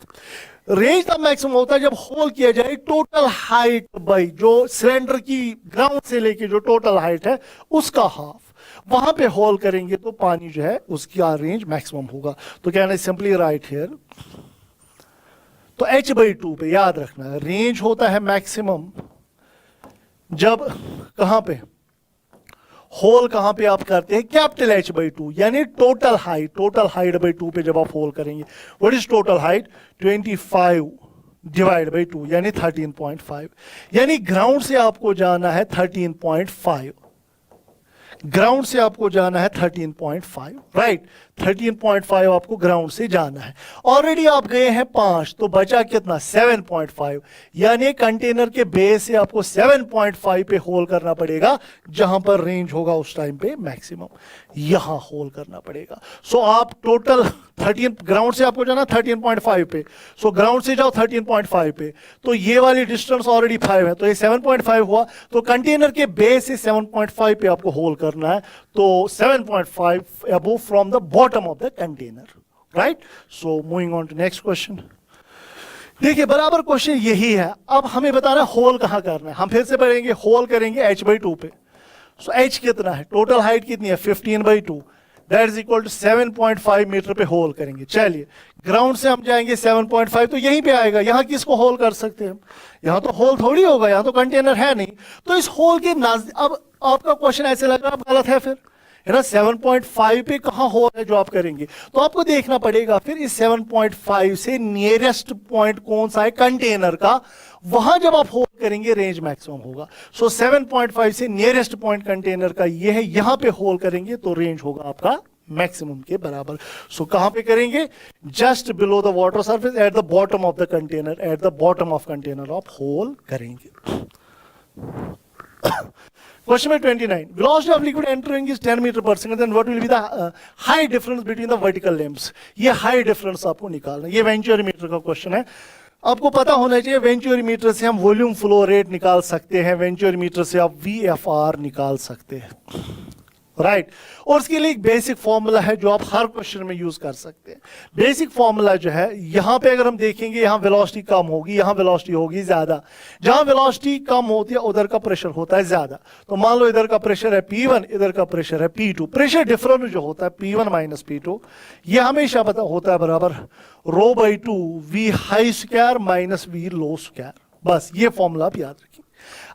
रेंज तब मैक्सिमम होता है जब होल किया जाए टोटल हाइट बाई जो सिलेंडर की ग्राउंड से लेके जो टोटल हाइट है उसका हाफ, वहां पे होल करेंगे तो पानी जो है उसका रेंज मैक्सिमम होगा। तो कहना है सिंपली राइट हियर, तो h/2 पे याद रखना है, रेंज होता है मैक्सिमम जब कहां पे, होल कहां पे आप करते हैं, कैपिटल h/2, यानी टोटल हाइट बाई 2 पे जब आप होल करेंगे। What is total height, 25 divide by 2, यानी 13.5, यानी ग्राउंड से आपको जाना है 13.5, ग्राउंड से आपको जाना है 13.5, राइट। 13.5 आपको ग्राउंड से जाना है। ऑलरेडी आप गए हैं 5, तो बचा कितना, 7.5, यानी कंटेनर के बेस से आपको 7.5 पे होल करना पड़ेगा, जहां पर रेंज होगा उस टाइम पे मैक्सिमम, यहां होल करना पड़ेगा। सो आप टोटल 13, ग्राउंड से आपको जाना 13.5 पे, सो ग्राउंड से जाओ 13.5 पे, तो ये वाली डिस्टेंस ऑलरेडी 5 है, तो ये 7.5 हुआ, तो कंटेनर के बेस से 7.5 पे आपको होल करना है, तो 7.5 above from the bottom of the container, right? So moving on to next question. देखिए बराबर क्वेश्चन यही है। अब हमें बताना है होल कहां करना है। हम फिर से पढ़ेंगे, होल करेंगे h/2 पे। सो h कितना है, टोटल हाइट कितनी है 15/2, that is equal to 7.5 metre पे होल करेंगे। चलिए ग्राउंड से हम जाएंगे 7.5, तो यहीं पे आएगा। यहां किसको होल कर सकते हैं, यहां तो होल थोड़ी होगा, यहां तो कंटेनर है नहीं, तो इस होल के अब आपका क्वेश्चन ऐसे लग रहा है गलत है फिर, है ना। 7.5 पे कहां होल है जो आप करेंगे, तो आपको देखना पड़ेगा फिर इस 7.5 से नियरेस्ट पॉइंट कौन सा है कंटेनर का, वहां जब आप होल करेंगे रेंज मैक्सिमम होगा। सो 7.5 से नियरेस्ट पॉइंट कंटेनर का ये है, यहां पे होल करेंगे तो रेंज होगा आपका मैक्सिमम के बराबर। सो कहां पे करेंगे, just below the water surface, at the bottom of the container, at the bottom of container आप होल करेंगे। Question number 29. Velocity of liquid entering is 10 meter per second. Then what will be the high difference between the vertical limbs? ये high difference आपको निकालना है। ये venturimeter का question है। आपको पता होना चाहिए वेंचुरीमीटर से हम वॉल्यूम फ्लो रेट निकाल सकते हैं, वेंचुरीमीटर से आप VFR निकाल सकते हैं, राइट। और उसके लिए एक बेसिक फॉर्मूला है जो आप हर क्वेश्चन में यूज कर सकते हैं। बेसिक फॉर्मूला जो है, यहां पे अगर हम देखेंगे, यहां वेलोसिटी कम होगी, यहां वेलोसिटी होगी ज्यादा। जहां वेलोसिटी कम होती है उधर का प्रेशर होता है ज्यादा। तो मान लो इधर का प्रेशर है P1, इधर का प्रेशर है P2। प्रेशर डिफरेंस जो होता है P1 माइनस P2, ये हमेशा पता होता है बराबर ρ/2 V high square minus V लो स्क्वायर। बस ये फॉर्मूला आप याद रखिए।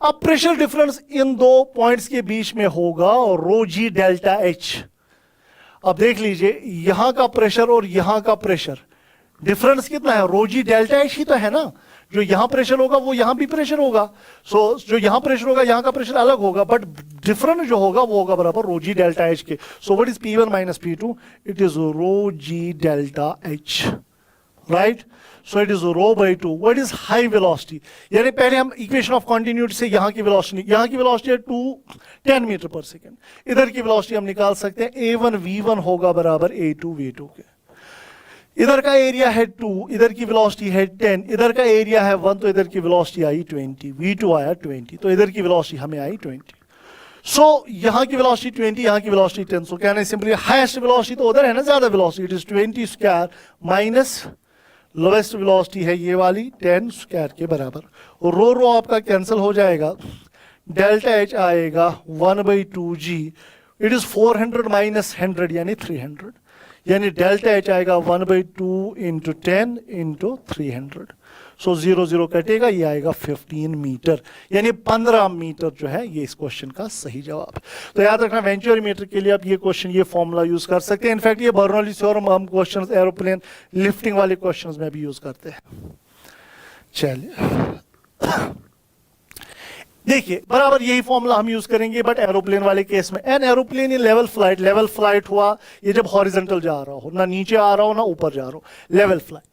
अब प्रेशर डिफरेंस इन दो पॉइंट्स के बीच में होगा और ρg डेल्टा H। अब देख लीजिए यहां का प्रेशर और यहां का प्रेशर डिफरेंस कितना है, ρg डेल्टा H ही तो है ना। जो यहां प्रेशर होगा वो यहां भी प्रेशर होगा, सो जो यहां प्रेशर होगा यहां का प्रेशर अलग होगा, बट डिफरेंस जो होगा वो होगा बराबर ρg डेल्टा H के। So what is P1 minus P2, it is ρg delta H, right. So it is rho by two. What is high velocity? यानी पहले हम इक्वेशन ऑफ कॉन्टिन्यूटी से यहाँ की वेलोसिटी है 10 मीटर पर सेकेंड. इधर की वेलोसिटी हम निकाल सकते हैं. A1 V1 होगा बराबर A2 V2 के. इधर का एरिया है 2, इधर की वेलोसिटी है 10, इधर का एरिया है 1, तो इधर की वेलोसिटी आई 20, V2 आया 20, तो इधर की वेलोसिटी हमें आई 20. सो यहाँ की वेलोसिटी 20, यहाँ की वेलोसिटी 10. सो कहना है सिंपली हाईएस्ट वेलोसिटी तो उधर है ना, ज्यादा velocity, it is 20 square minus lowest velocity है ये वाली 10 स्क्वायर के बराबर. और रो आपका कैंसिल हो जाएगा. डेल्टा एच आएगा 1/2g. इट इज 400 माइनस 100 यानी 300. यानी डेल्टा एच आएगा 1/2 इंटू 10 इंटू 300. सो 0 0 कटेगा, ये आएगा 15 मीटर. यानी 15 मीटर जो है ये इस क्वेश्चन का सही जवाब. तो याद रखना वेंचुरीमीटर के लिए आप ये क्वेश्चन, ये फॉर्मूला यूज कर सकते हैं. इनफैक्ट ये बर्नौली थ्योरम हम क्वेश्चन एरोप्लेन लिफ्टिंग वाले क्वेश्चन में भी यूज करते हैं. चलिए देखिए बराबर यही फॉर्मूला हम यूज करेंगे बट एरोप्लेन वाले केस में. An aeroplane in level flight हुआ ये जब हॉरिजॉन्टल जा रहा हो, ना नीचे आ रहा हो ना ऊपर जा रहा हो, level flight.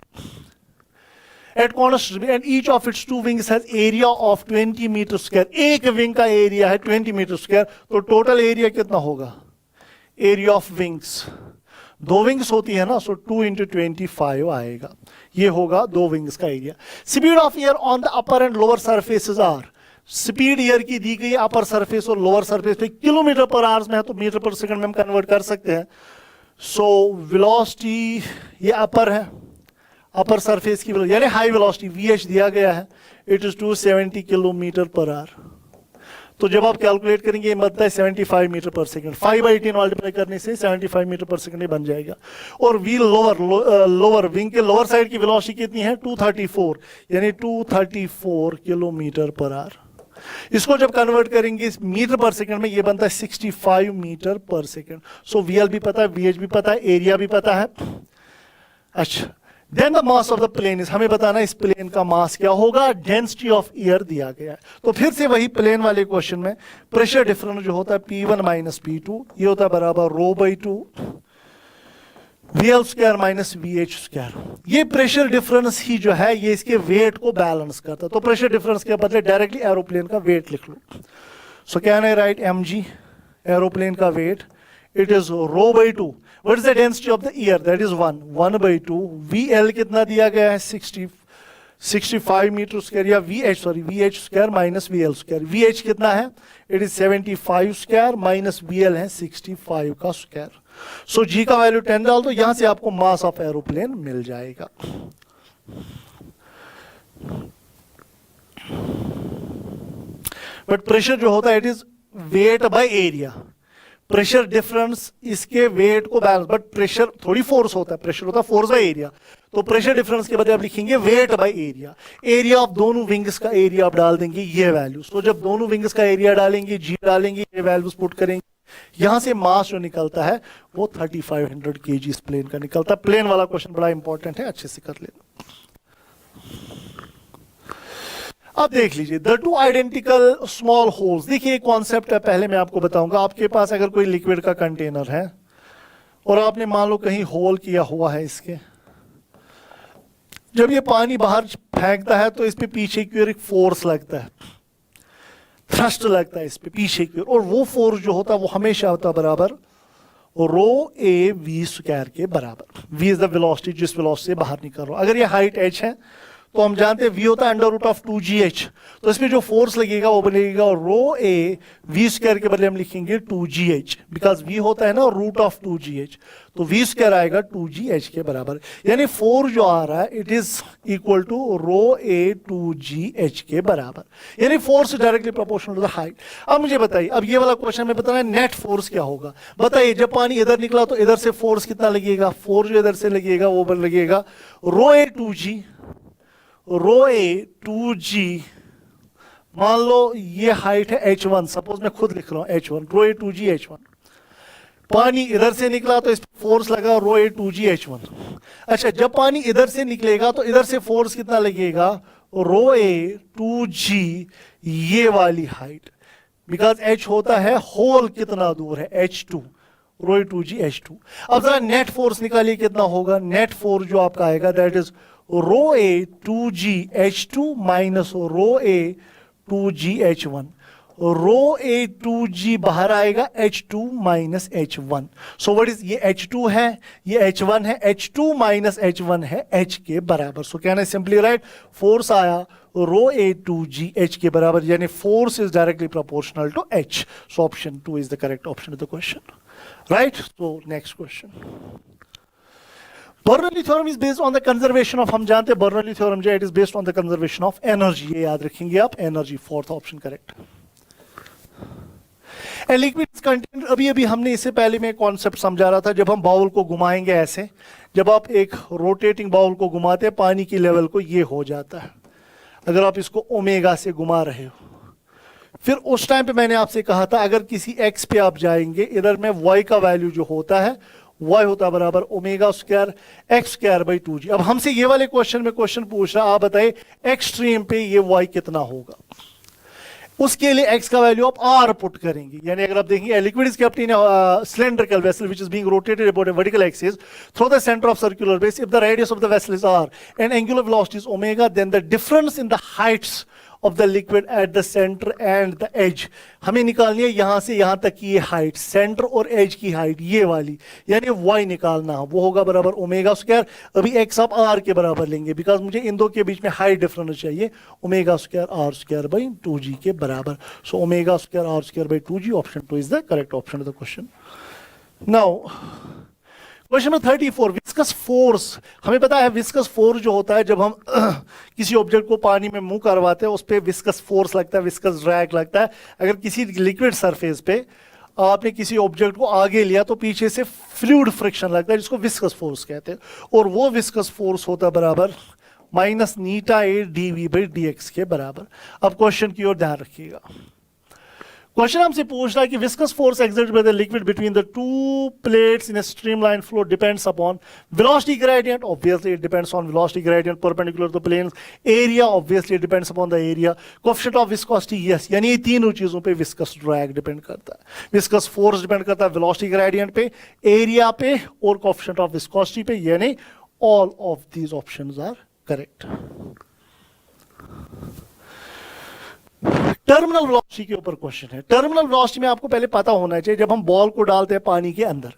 At cornerstone and each of its two wings has area of 20 metre square. एक विंग का एरिया है 20 मीटर स्क्वायर, तो टोटल एरिया कितना होगा? एरिया ऑफ विंग्स, 2 विंग्स होती है ना, सो 2 इंटू 25 आएगा. ये होगा 2 विंग्स का area. Speed of air on the upper and lower surfaces are. Speed air की दी गई अपर सरफेस और लोअर सरफेस पे किलोमीटर पर आवर्स में है, तो मीटर पर सेकंड में हम कन्वर्ट कर सकते हैं. सो वेलोसिटी ये अपर है, अपर सरफेस की यानी हाई वेलोसिटी VH दिया गया है, it is 270 kilometre per hour. तो जब आप कैलकुलेट करेंगे ये बनता है 75 मीटर पर सेकंड. 5/18 मल्टीप्लाई करने से 75 मीटर पर सेकंड बन जाएगा. और व्हील लोअर विंग के लोअर साइड की वेलोसिटी कितनी है? 234, यानी 234 किलोमीटर पर आवर. इसको जब कन्वर्ट करेंगे मीटर पर सेकंड में, ये बनता है 65 मीटर पर सेकंड. सो VL भी पता है, VH भी पता है, एरिया भी पता है. अच्छा, then the mass of the plane is, हमें बताना इस प्लेन का मास क्या होगा. डेंसिटी ऑफ एयर दिया गया है. तो फिर से वही प्लेन वाले क्वेश्चन में प्रेशर डिफरेंस जो होता है P1 माइनस P2, ये होता है बराबर rho by 2 VL square minus VH square. ये प्रेशर डिफरेंस ही जो है ये इसके वेट को बैलेंस करता है. तो प्रेशर डिफरेंस के बदले डायरेक्टली एरोप्लेन का वेट लिख लो. So can I write mg aeroplane का weight, it is rho by 2. What is the density of the air? That is 1/2. VL कितना दिया गया है? 65 मीटर स्क्वायर, या VH square minus VL square. VH कितना है? It is 75 square minus VL है 65 का स्क्वायर. सो G का वैल्यू 10 डाल दो, यहां से आपको मास ऑफ एरोप्लेन मिल जाएगा. बट प्रेशर जो होता है it is weight by area. Pressure difference इसके वेट को बैलेंस, बट प्रेशर थोड़ी फोर्स होता है, प्रेशर होता है फोर्स बाय एरिया. तो प्रेशर डिफरेंस के बदले आप लिखेंगे weight by area. Area of दोनों विंग्स का एरिया आप डाल देंगे ये वैल्यू. तो जब दोनों विंग्स का एरिया डालेंगे, G डालेंगे, ये वैल्यूज पुट करेंगे, यहां से मास जो निकलता है वो 3500 kg इस प्लेन का निकलता है. प्लेन वाला क्वेश्चन बड़ा इंपॉर्टेंट है, अच्छे से कर लेना. अब देख लीजिए the two identical small holes. देखिए एक कॉन्सेप्ट है, पहले मैं आपको बताऊंगा. आपके पास अगर कोई लिक्विड का कंटेनर है और आपने मान लो कहीं होल किया हुआ है इसके, जब ये पानी बाहर फेंकता है तो इस पे पीछे की ओर एक फोर्स लगता है, थ्रस्ट लगता है इस पे पीछे की ओर, और वो फोर्स जो होता है वो हमेशा होता है बराबर रो A V स्क्वायर के बराबर. V इज द वेलोसिटी, जिस वेलोसिटी से बाहर निकल रहा हो. अगर ये हाइट h है तो हम जानते हैं V होता है अंडर रूट ऑफ 2GH. तो इसमें जो फोर्स लगेगा वो बनेगा रो A V स्क्वायर के बदले हम लिखेंगे 2GH, बिकॉज V होता है ना रूट ऑफ 2GH, तो V स्क्वायर आएगा 2GH के बराबर. यानी फोर्स जो आ रहा है it is equal to rho A 2GH के बराबर. यानी force directly proportional to the height. अब मुझे बताइए, अब ये वाला क्वेश्चन में बताना है नेट फोर्स क्या होगा. बताइए जब पानी इधर निकला तो इधर से फोर्स कितना लगेगा? फोर्स जो इधर से लगेगा वो लगेगा रो A 2G, row A 2G. मान लो ये हाइट है H1, सपोज मैं खुद लिख रहा हूं H1, row A 2G H1. पानी इधर से निकला तो इस पर फोर्स लगा रो A 2G H1. अच्छा, जब पानी इधर से निकलेगा तो इधर से फोर्स कितना लगेगा? रो A 2G, ये वाली हाइट, बिकॉज H होता है होल कितना दूर है H2, rho A two ji H two. अब जरा नेट फोर्स निकालिए कितना होगा, नेट फोर्स जो आपका आएगा that is rho A two ji H two minus rho A two ji h one. Rho A two g बाहर आएगा h two minus h one. So what is, ये h two है ये h one है, h two minus h one है h के बराबर। सो कहना सिंपली राइट, फोर्स आया रो ए टू जी एच के बराबर, यानी force is directly proportional to H. So option two is the correct option of the question, right. So next question, Bernoulli theorem is based on the conservation of, हम जानते हैं Bernoulli theorem जो it is based on the conservation of energy, ये याद रखेंगे आप, energy, fourth option correct. Liquid content, अभी अभी हमने इससे पहले में कॉन्सेप्ट समझा रहा था, जब हम बाउल को घुमाएंगे ऐसे, जब आप एक रोटेटिंग बाउल को घुमाते हैं पानी की लेवल को ये हो जाता है, अगर आप इसको ओमेगा से घुमा रहे हो। फिर उस टाइम पे मैंने आपसे कहा था अगर किसी एक्स पे आप जाएंगे, इधर में वाई का वैल्यू जो होता है वाई होता है बराबर omega square x square by two g. अब हमसे ये वाले क्वेश्चन में क्वेश्चन पूछ रहा, आप बताइए एक्सट्रीम पे ये वाई कितना होगा, उसके लिए x का वैल्यू आप r पुट करेंगे। यानी अगर आप देखेंगे liquid is kept in cylindrical vessel which is being rotated about a vertical axis through the center of circular base. If the radius of the vessel is r and angular velocity is omega, then the difference in the heights of the liquid at the center and the edge, हमें निकालनी है यहां से यहां तक की ये height, centre और एज की हाइट ये वाली, यानी y निकालना, वो होगा बराबर ओमेगा स्क्वायर। अभी x आप r के बराबर लेंगे बिकॉज मुझे इन दो के बीच में हाइट डिफरेंस चाहिए, omega square r square by two g के बराबर। So omega square r square by two g, option two is the correct option of the question. Now question number 34, viscous force. हमें पता है viscous force जो होता है जब हम किसी ऑब्जेक्ट को पानी में मुंह करवाते हैं उस पर विस्कस फोर्स लगता है, विस्कस ड्रैग लगता है। अगर किसी लिक्विड सरफेस पे आपने किसी ऑब्जेक्ट को आगे लिया तो पीछे से फ्लूइड फ्रिक्शन लगता है जिसको विस्कस फोर्स कहते हैं, और वो विस्कस फोर्स होता है बराबर minus eta A D V by D X के बराबर। अब क्वेश्चन की ओर ध्यान रखिएगा, क्वेश्चन हमसे पूछ रहा है कि viscous force exerted by the liquid between the two plates in a streamline flow depends upon velocity gradient, obviously it depends on velocity gradient perpendicular to planes, area obviously it depends upon the area, coefficient of viscosity yes, यानी ये तीनों चीजों पे viscous drag depend करता है। Viscous force depend करता है velocity gradient पे, एरिया पे और कोएफिशिएंट ऑफ विस्कोसिटी पे, यानी all of these options are correct. Terminal velocity के ऊपर क्वेश्चन है। टर्मिनल वेलोसिटी में आपको पहले पता होना चाहिए, जब हम बॉल को डालते हैं पानी के अंदर,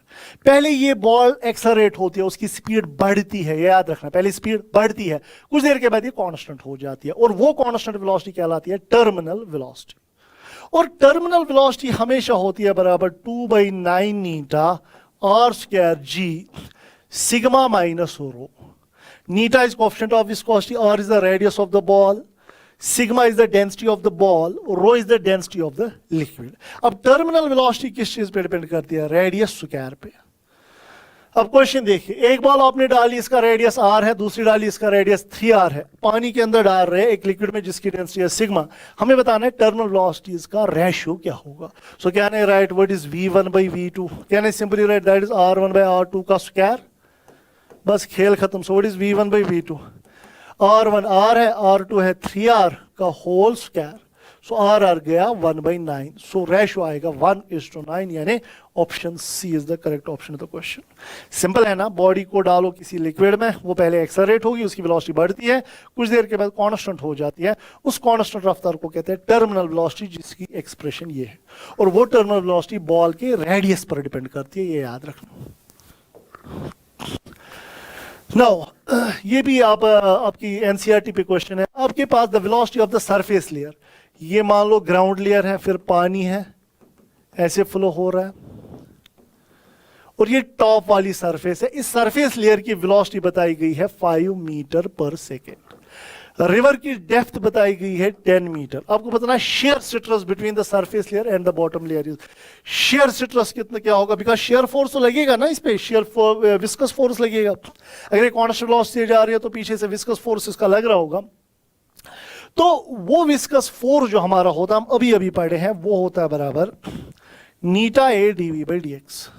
पहले ये बॉल एक्सेलरेट होती है, उसकी स्पीड बढ़ती है, ये याद रखना, पहले स्पीड बढ़ती है, कुछ देर के बाद ये कांस्टेंट हो जाती है, और वो कांस्टेंट वेलोसिटी कहलाती है टर्मिनल वेलोसिटी। और टर्मिनल वेलोसिटी हमेशा होती है बराबर 2/9 eta r square G sigma minus rho. Eta is coefficient of viscosity, r is the radius of the ball, sigma is the density of the ball, rho is the density of the liquid. अब terminal velocity किस चीज पे depend करती है, radius square पे। अब question देखिए, एक बॉल आपने डाली, इसका रेडियस r है, दूसरी डाली इसका रेडियस 3r है, पानी के अंदर डाल रहे हैं एक लिक्विड में जिसकी डेंसिटी है सिग्मा, हमें बताना है टर्मिनल वेलोसिटीज का रेशियो क्या होगा। सो क्या है right, what is v1 by v2, क्या है simply right that is r1 by r2 का स्क्वायर, बस खेल खत्म। सो what is v1 by v2, r1 r है, r2 है 3r का होल स्क्वायर, सो r गया 1/9, सो रेशियो आएगा 1:9, यानी option C is the correct option of the question. Simple है ना, बॉडी को डालो किसी लिक्विड में, वो पहले एक्सेलरेट होगी, उसकी वेलोसिटी बढ़ती है, कुछ देर के बाद कांस्टेंट हो जाती है, उस कांस्टेंट रफ्तार को कहते हैं टर्मिनल वेलोसिटी, जिसकी एक्सप्रेशन ये है, और वो टर्मिनल वेलोसिटी बॉल के रेडियस पर डिपेंड करती है, ये याद रखना। नाउ ये भी आपकी एनसीईआरटी पे क्वेश्चन है, आपके पास the velocity of the surface layer, ये मान लो ग्राउंड लेयर है, फिर पानी है, ऐसे फ्लो हो रहा है, और ये टॉप वाली सरफेस है, इस सरफेस लेयर की वेलोसिटी बताई गई है 5 मीटर पर सेकेंड। रिवर की डेप्थ बताई गई है 10 मीटर। आपको बताना है shear stress between the surface layer and the bottom layer is, shear stress कितना क्या होगा, बिकॉज शेयर फोर्स तो लगेगा ना इस पे, शेयर विस्कस फोर्स लगेगा, अगर एक कांस्टेंट वेलोसिटी जा रही है तो पीछे से विस्कस फोर्स इसका लग रहा होगा, तो वो विस्कस फोर्स जो हमारा होता है, हम अभी अभी पढ़े हैं, वो होता है बराबर नीटा ए डीवी बाई डी एक्स।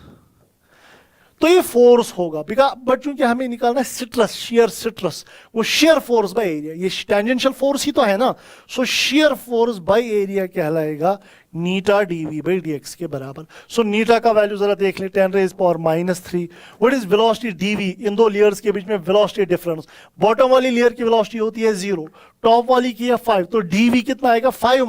तो ये फोर्स होगा बट चूंकि हमें निकालना है सिट्रस, शेयर सिट्रस, वो शेयर फोर्स बाय एरिया, ये टेंजेंशियल फोर्स ही तो है ना, सो शेयर फोर्स बाय एरिया कहलाएगा नीटा डीवी बाई डी एक्स के बराबर। सो नीटा का वैल्यू जरा देख लें, 10⁻³ व्हाट इज वेलोसिटी डीवी, इन दो लेयर्स के बीच में वेलोसिटी डिफरेंस, बॉटम वाली लेयर की वेलोसिटी होती है 0, टॉप वाली की है 5, तो डीवी कितना आएगा 5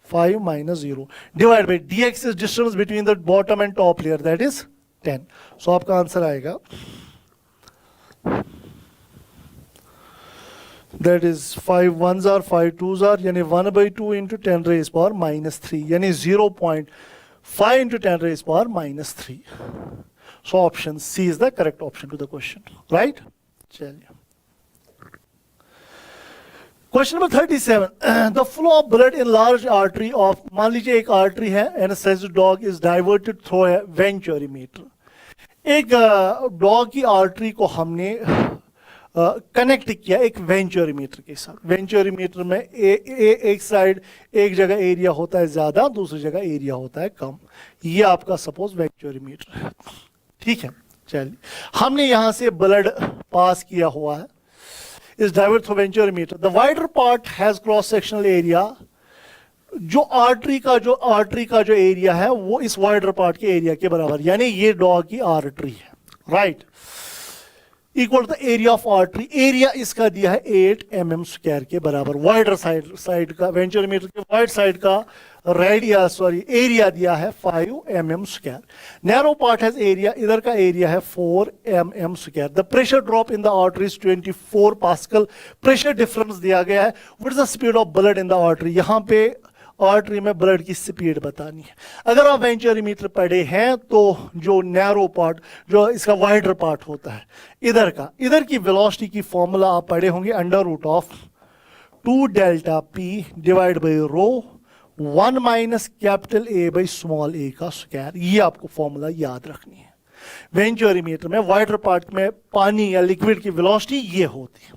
- 0 divide by D x is distance between the bottom and top layer, that is 10। सो आपका आंसर आएगा that is 5 1s are 5 2s are यानी 1/2 into 10⁻³ यानी 0.5 into 10⁻³ so option C is the correct option to the question, right? चलिए question number 37, the flow of blood in large artery of, मान लीजिए एक artery है anesthetic dog is diverted through a venturimeter, एक dog की artery को हमने connect किया एक वेंचुरीमीटर के साथ। वेंचुरीमीटर में एक साइड एक जगह एरिया होता है ज्यादा, दूसरी जगह एरिया होता है कम, ये आपका सपोज वेंचुरीमीटर है, ठीक है। चलिए हमने यहां से ब्लड पास किया हुआ है, is divert through venturimeter, the wider part has cross sectional area, जो आर्टरी का जो एरिया है वो इस वाइडर पार्ट के एरिया के बराबर, यानी ये डॉग की आर्टरी है, right, equal to the area of artery, area इसका दिया है 8 mm² के बराबर, वाइडर साइड का वेंचुरीमीटर के वाइड साइड का एरिया दिया है 5 mm², narrow part has area, इधर का एरिया है 4 mm², the pressure drop in the artery is 24 pascal, pressure difference दिया गया है, what is the speed of blood in the artery, यहां पे आर्टरी में ब्लड की स्पीड बतानी है। अगर आप वेंचुरीमीटर पढ़े हैं तो जो नैरो पार्ट, जो इसका वाइडर पार्ट होता है, इधर की वेलोसिटी की फॉर्मूला आप पढ़े होंगे √2 delta P divide by row 1 minus capital A by small a का स्क्वायर, ये आपको फॉर्मूला याद रखनी है। वेंचुरीमीटर में वाइडर पार्ट में पानी या लिक्विड की वेलोसिटी ये होती है।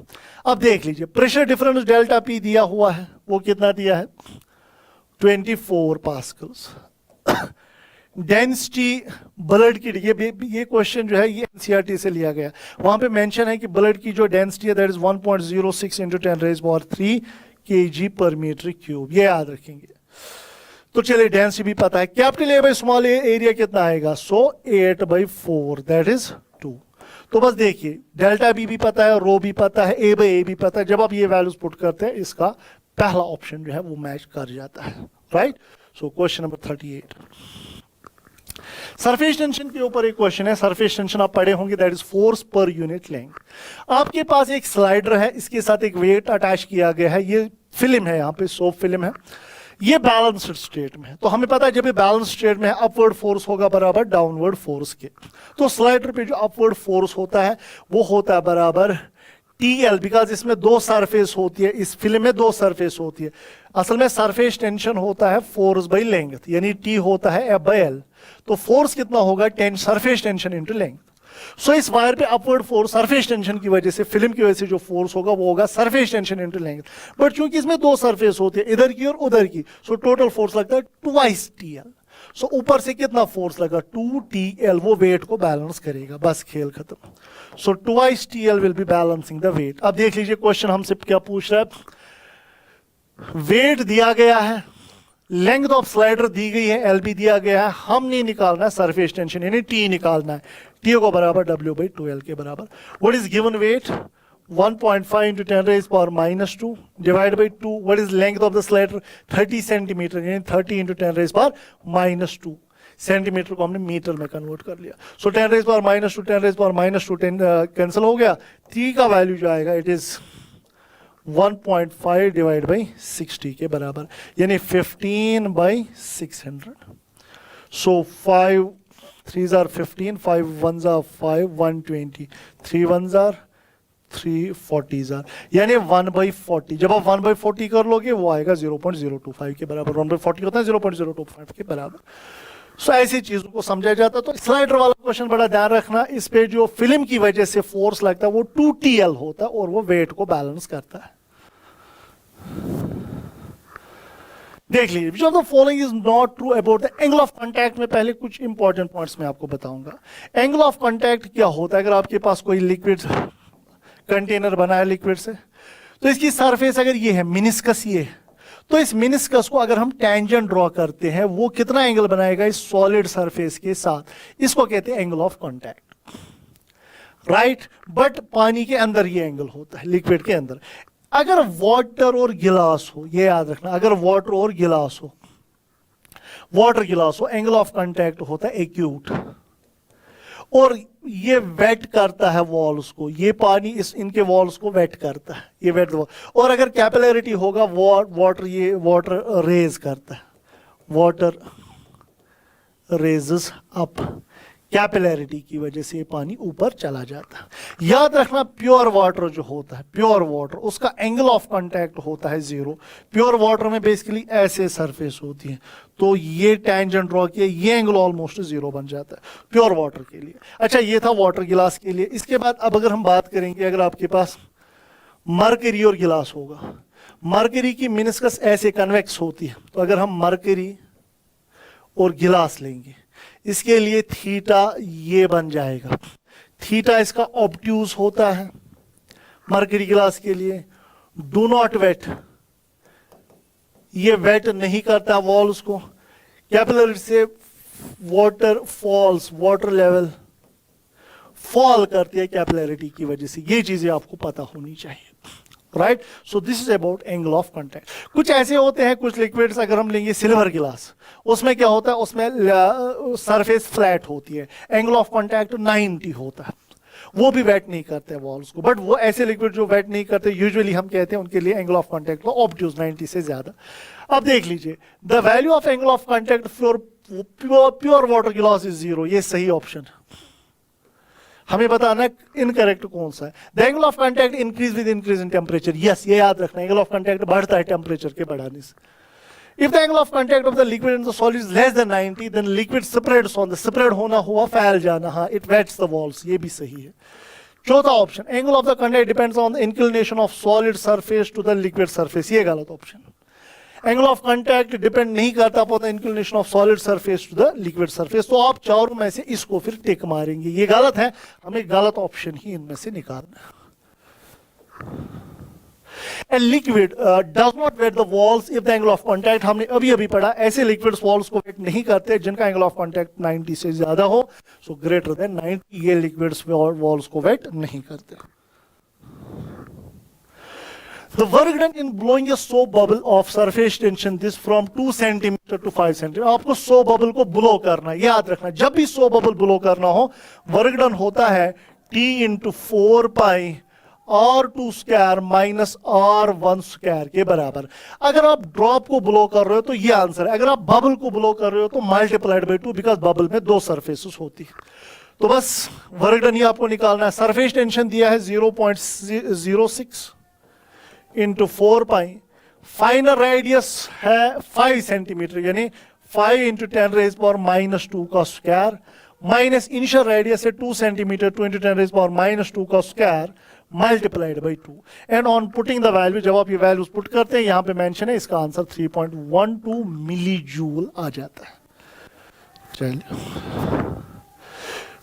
अब देख लीजिए प्रेशर डिफरेंस डेल्टा P दिया हुआ है, वो कितना दिया है 24 पास्कल्स, डेंसिटी ब्लड की, ये क्वेश्चन जो है ये एनसीईआरटी से लिया गया, वहां पे मेंशन है कि ब्लड की जो डेंसिटी है दैट इज 1.06 into 10⁻³ kg/m³, ये याद रखेंगे। तो चलिए डेंसिटी भी पता है, capital A by small a area कितना आएगा, सो 8/4 दैट इज 2। तो बस देखिए डेल्टा B भी पता है, रो भी पता है, A बाई A भी पता है, जब आप ये वैल्यूज पुट करते हैं इसका पहला ऑप्शन जो है वो मैच कर जाता है, right. So question number 38, surface tension के ऊपर एक क्वेश्चन है। सरफेस टेंशन आप पढ़े होंगे, that is force per unit length. आपके पास एक स्लाइडर है, इसके साथ एक वेट अटैच किया गया है, ये फिल्म है, यहाँ पे सोप फिल्म है, ये बैलेंस्ड स्टेट में है। तो हमें पता है जब ये बैलेंस स्टेट में है अपवर्ड फोर्स होगा बराबर डाउनवर्ड फोर्स के, तो स्लाइडर पे जो अपवर्ड फोर्स होता है वो होता है बराबर TL, बिकॉज इसमें दो सरफेस होती है, इस फिल्म में दो सरफेस होती है। असल में सरफेस टेंशन होता है फोर्स बाई लेंथ, यानी T होता है F/L, तो फोर्स कितना होगा सरफेस टेंशन इंटू लेंथ। सो इस वायर पे अपवर्ड फोर्स सरफेस टेंशन की वजह से, फिल्म की वजह से जो फोर्स होगा वो होगा surface tension into length, but चूंकि इसमें दो सरफेस होती है, इधर की और उधर की, सो टोटल फोर्स लगता है 2x TL। सो ऊपर से कितना फोर्स लगा 2TL, वो वेट को बैलेंस करेगा, बस खेल खत्म। So 2x TL will be balancing the weight. अब देख लीजिए क्वेश्चन हमसे क्या पूछ रहा है, वेट दिया गया है, लेंथ ऑफ स्लाइडर दी गई है, LB दिया गया है, हमने निकालना है सरफेस टेंशन यानी T निकालना है, T को बराबर W/2L के बराबर। What is given weight 1.5 into 10⁻² divided by 2. What is length of the slider 30 centimeter, यानी 30 into 10⁻², सेंटीमीटर को हमने मीटर में कन्वर्ट कर लिया। सो 10⁻², 10⁻² कैंसिल हो गया, T का वैल्यू जो आएगा इट इज 1.5 डिवाइड बाई 60 के बराबर, यानी 15/600। सो 5 3s are 15, 5 1s are 5, 120, 3 1s are 3 40s are, यानी 1/40। जब आप 1/40 कर लोगे वो आएगा 0.025 के बराबर, 1/40 होता है 0.025 के बराबर। सो ऐसी चीजों को समझा जाता। तो स्लाइडर वाला क्वेश्चन बड़ा ध्यान रखना, इस पे जो फिल्म की वजह से फोर्स लगता है वो 2TL होता है और वो वेट को बैलेंस करता है। देख लीजिए, which of the following is not true about the angle of contact में पहले कुछ इंपॉर्टेंट पॉइंट्स मैं आपको बताऊंगा। एंगल ऑफ कांटेक्ट क्या होता है? अगर आपके पास कोई लिक्विड कंटेनर बना है लिक्विड से, तो इसकी सरफेस अगर ये है मिनिस्कस, ये, तो इस मिनिस्कस को अगर हम टेंजेंट ड्रॉ करते हैं, वो कितना एंगल बनाएगा इस सॉलिड सरफेस के साथ? इसको कहते हैं angle of contact, right. But पानी के अंदर ये एंगल होता है, लिक्विड के अंदर। अगर वाटर और गिलास हो, ये याद रखना, अगर वाटर और गिलास हो, वाटर गिलास हो, एंगल ऑफ कांटेक्ट होता है एक्यूट, और ये वेट करता है वॉल्स को, ये पानी इनके वॉल्स को वेट करता है, ये वेट। और अगर कैपिलरिटी होगा, वाटर ये वाटर रेज करता है, वाटर रेजेस अप, कैपिलरिटी की वजह से ये पानी ऊपर चला जाता है। याद रखना, प्योर वाटर जो होता है, प्योर वाटर, उसका एंगल ऑफ कांटेक्ट होता है 0। प्योर वाटर में बेसिकली ऐसे सरफेस होती है, तो ये टेंजेंट ड्रॉ किया, ये एंगल ऑलमोस्ट 0 बन जाता है प्योर वाटर के लिए। अच्छा, ये था वाटर गिलास के लिए। इसके बाद अब अगर हम बात करेंगे, अगर आपके पास मरकरी और गिलास होगा, मरकरी की मिनिस्कस ऐसे कन्वेक्स होती है, तो अगर हम मरकरी और गिलास लेंगे, इसके लिए थीटा ये बन जाएगा, थीटा इसका ऑब्ट्यूज होता है मरकरी गिलास के लिए। डू नॉट वेट, ये वेट नहीं करता वॉल्स को, कैपिलरी से water falls, water level fall करती है कैपिलरिटी की वजह से। ये चीजें आपको पता होनी चाहिए, right. So this is about angle of contact. कुछ ऐसे होते हैं, कुछ लिक्विड्स, अगर हम लेंगे सिल्वर गिलास, उसमें क्या होता है, उसमें सरफेस फ्लैट होती है, एंगल ऑफ कांटेक्ट 90 होता है, वो भी वेट नहीं करते वॉल्स को। बट वो ऐसे लिक्विड जो वेट नहीं करते, यूजुअली हम कहते हैं उनके लिए एंगल ऑफ कांटेक्ट को ऑब्ट्यूज 90 से ज्यादा। अब देख लीजिए, the value of angle of contact for pure water गिलास इज 0। ये सही ऑप्शन है, हमें बताना इनकरेक्ट कौन सा है। The angle of contact increase with increase in temperature. Yes, ये याद रखना, एंगल ऑफ कांटेक्ट बढ़ता है टेम्परेचर के बढ़ाने से। If the angle of contact of the liquid and the solid is less than 90, then liquid spreads on the spread होना हुआ फैल जाना, हाँ, it wets the walls, ये भी सही है। चौथा option, angle of the contact depends on the inclination of solid surface to the liquid surface, ये गलत option. Angle of contact depend नहीं करता upon the inclination of solid surface to the liquid surface. तो आप चारों में से इसको फिर टिक मारेंगे, ये गलत है, हमें गलत ऑप्शन ही इनमें से निकालना है। A liquid does not wet the walls if the angle of contact, हमने अभी अभी पढ़ा, ऐसे liquids walls को wet नहीं करते जिनका angle of contact 90 से ज्यादा हो, so greater than 90, ये liquids walls को wet नहीं करते। The work done in blowing a soap bubble of surface tension this from 2 centimeter to 5 centimeter, आपको soap bubble को blow करना है, याद रखना, जब भी soap bubble blow करना हो, work done होता है T into 4 pi R2 square minus R1 square के बराबर। अगर आप ड्रॉप को ब्लो कर रहे हो तो ये आंसर है, अगर आप बबल को ब्लो कर रहे हो तो मल्टीप्लाइड बाई 2, बिकॉज बबल में 2 सरफेसेस होती है। तो बस वर्क डन ही आपको निकालना है। सरफेस टेंशन दिया है 0.06 इंटू 4 पाई, फाइनल रेडियस है 5 सेंटीमीटर, यानी 5 इंटू 10 रेज पावर माइनस 2 का स्क्वायर, माइनस इनिशियल रेडियस है 2 centimetre, 2 into 10 raise power minus 2 का square multiplied by 2। And on putting the value, जब आप ये वैल्यूज पुट करते हैं, यहां पे मेंशन है, इसका आंसर 3.12 मिली जूल आ जाता है। चलिए,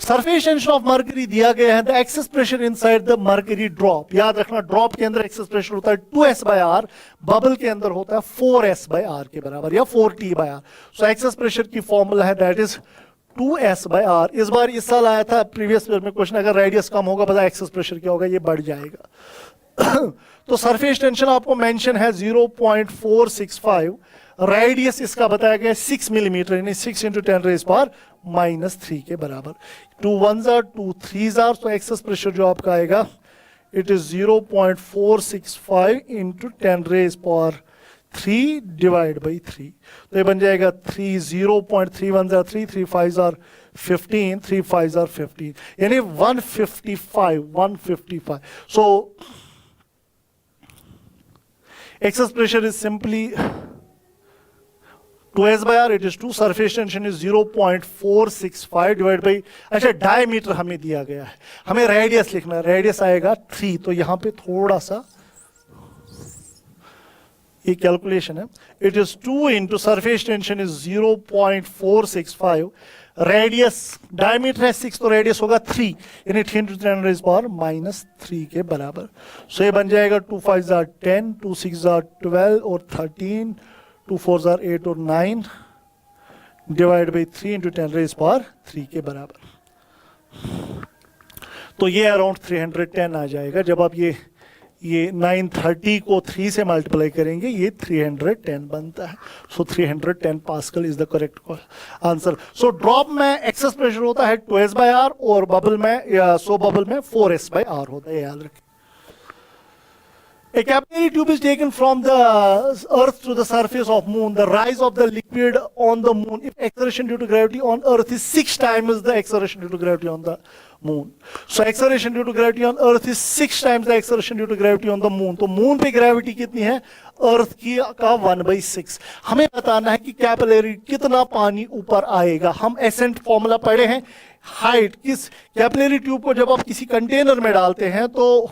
सरफेस टेंशन ऑफ मर्करी दिया गया है, the excess pressure inside the mercury drop, याद रखना ड्रॉप के अंदर एक्सेस प्रेशर होता है 2s बाय आर, बबल के अंदर होता है 4s बाय आर के बराबर या 4t by R. So excess pressure की फॉर्मूला है that is 2s by R. इस बार इस साल आया था प्रीवियस ईयर में क्वेश्चन, अगर रेडियस कम होगा पता एक्सेस प्रेशर क्या होगा, ये बढ़ जाएगा। तो सरफेस टेंशन आपको मेंशन है 0.465, रेडियस इसका बताया गया 6 मिलीमीटर, यानी 6 इंटू 10 रेज पावर माइनस 3 के बराबर। 2 1s are 2 3s are, तो एक्सेस प्रेशर जो आपका आएगा it is 0.465 into 10 raise power 3 divide by 3, तो ये बन जाएगा 3 0.31 are 3 3 5s are 15 3 5s are 15, यानी 155। So excess pressure is simply 2s by r, it is 2, surface tension is 0.465 divided by, अच्छा डायमीटर हमें दिया गया है, हमें रेडियस लिखना है, रेडियस आएगा 3, तो यहां पे थोड़ा सा ये कैलकुलेशन है, it is 2 into surface tension is 0.465, radius diameter है 6 तो रेडियस होगा 3, यानी 3 into 10⁻³ के बराबर। सो ये बन जाएगा 2 5 are 10, 2 6 are 12 और 13, 2 4 are 8 और 9 डिवाइड बाई 3 into 10⁻³ के बराबर। तो ये अराउंड 310 आ जाएगा। जब आप ये 930 को 3 से मल्टीप्लाई करेंगे ये 310 बनता है। सो 310 pascal is the correct answer. So drop में एक्सेस प्रेशर होता है 2s/r और बबल में 4s/r होता है, याद रखें। A capillary tube is taken from the earth to the surface of moon. The rise of the liquid on the moon, if acceleration due to gravity on earth is 6 times the acceleration due to gravity on the moon. So acceleration due to gravity on earth is 6 times the acceleration due to gravity on the moon. तो moon पे gravity कितनी है? earth की का 1/6। हमें बताना है कि कैपिलरी कितना पानी ऊपर आएगा। हम एसेंट फॉर्मूला पढ़े हैं। हाइट किस कैपिलरी ट्यूब को जब आप किसी कंटेनर में डालते हैं तो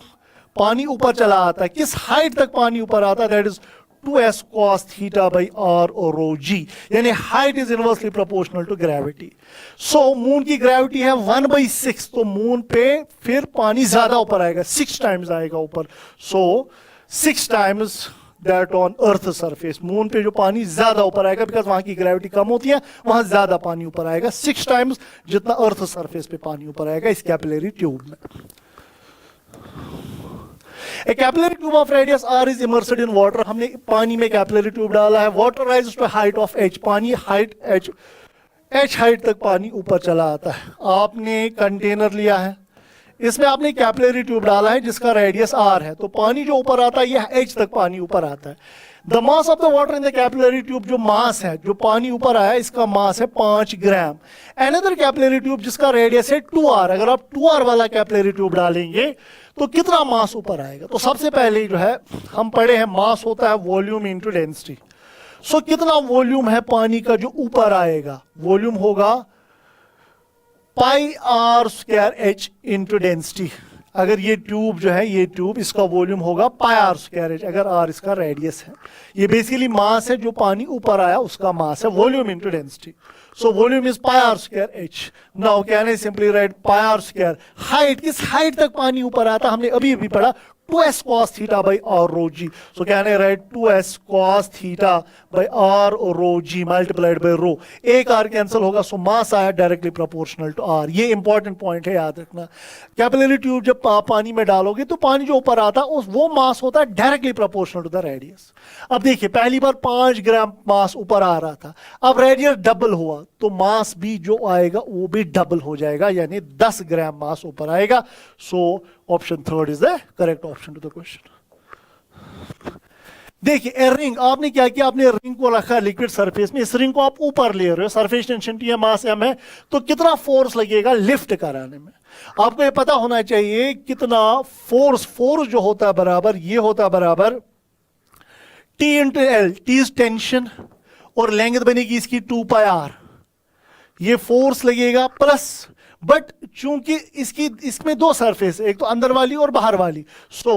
पानी ऊपर चला आता है, किस हाइट तक पानी ऊपर आता है? That is 2s cos theta by r और rho g, यानी height is inversely proportional to gravity. So moon की ग्रेविटी है 1/6, तो मून पे फिर पानी ज्यादा ऊपर आएगा, 6 टाइम्स आएगा ऊपर। सो 6 times that on earth surface. Moon पे जो पानी ज्यादा ऊपर आएगा बिकॉज वहां की ग्रेविटी कम होती है, वहां ज्यादा पानी ऊपर आएगा, 6 टाइम्स जितना अर्थ सरफेस पे पानी ऊपर आएगा इस कैपिलरी ट्यूब में। A capillary tube of radius r is immersed in water. हमने पानी में कैपिलरी ट्यूब डाला है। Water rises to a height of h. पानी हाइट h हाइट तक पानी ऊपर चला आता है। आपने कंटेनर लिया है, इसमें आपने कैपिलरी ट्यूब डाला है जिसका रेडियस r है, तो पानी जो ऊपर आता है ये h तक पानी ऊपर आता है। The mass of the water in the capillary tube, जो मास है, जो पानी ऊपर आया इसका मास है 5 ग्राम। अनदर कैपिलरी ट्यूब जिसका रेडियस है 2r, अगर आप 2r वाला कैपिलरी ट्यूब डालेंगे तो कितना मास ऊपर आएगा? तो सबसे पहले जो है हम पढ़े हैं मास होता है वॉल्यूम इंटू डेंसिटी। सो कितना वॉल्यूम है पानी का जो ऊपर आएगा? वॉल्यूम होगा πr² इंटू डेंसिटी। अगर ये ट्यूब जो है, ये ट्यूब, इसका वॉल्यूम होगा πr², अगर r इसका रेडियस है। ये बेसिकली मास है, जो पानी ऊपर आया उसका मास है, volume into density. So volume is πr²h। Now can I simply right πr²। Height, किस हाइट तक पानी ऊपर आता? हमने अभी पढ़ा 2s cos theta by r rho g. So can I write 2s cos theta by r rho g multiplied by rho? एक r cancel होगा, सो मास आया डायरेक्टली प्रोपोर्शनल टू r। ये इंपॉर्टेंट पॉइंट है, याद रखना। कैपिलरी ट्यूब जब पानी में डालोगे तो पानी जो ऊपर आता है वो मास होता है directly proportional to the radius. अब देखिए, पहली बार 5 ग्राम मास ऊपर आ रहा था, अब रेडियस डबल हुआ तो मास भी जो आएगा वो भी डबल हो जाएगा, यानी 10 ग्राम मास ऊपर आएगा। So option 3 is the correct option to the question. देखिए रिंग, आपने क्या किया? आपने रिंग को रखा लिक्विड सरफेस में, इस रिंग को आप ऊपर ले रहे हो, सरफेस टेंशन T है, मास m है, तो कितना फोर्स लगेगा लिफ्ट कराने में? आपको ये पता होना चाहिए कितना फोर्स जो होता है बराबर, ये होता है बराबर T into L. T is tension और लेंथ बनेगी इसकी 2πr, ये फोर्स लगेगा प्लस, बट चूंकि इसमें 2 सरफेस, एक तो अंदर वाली और बाहर वाली, सो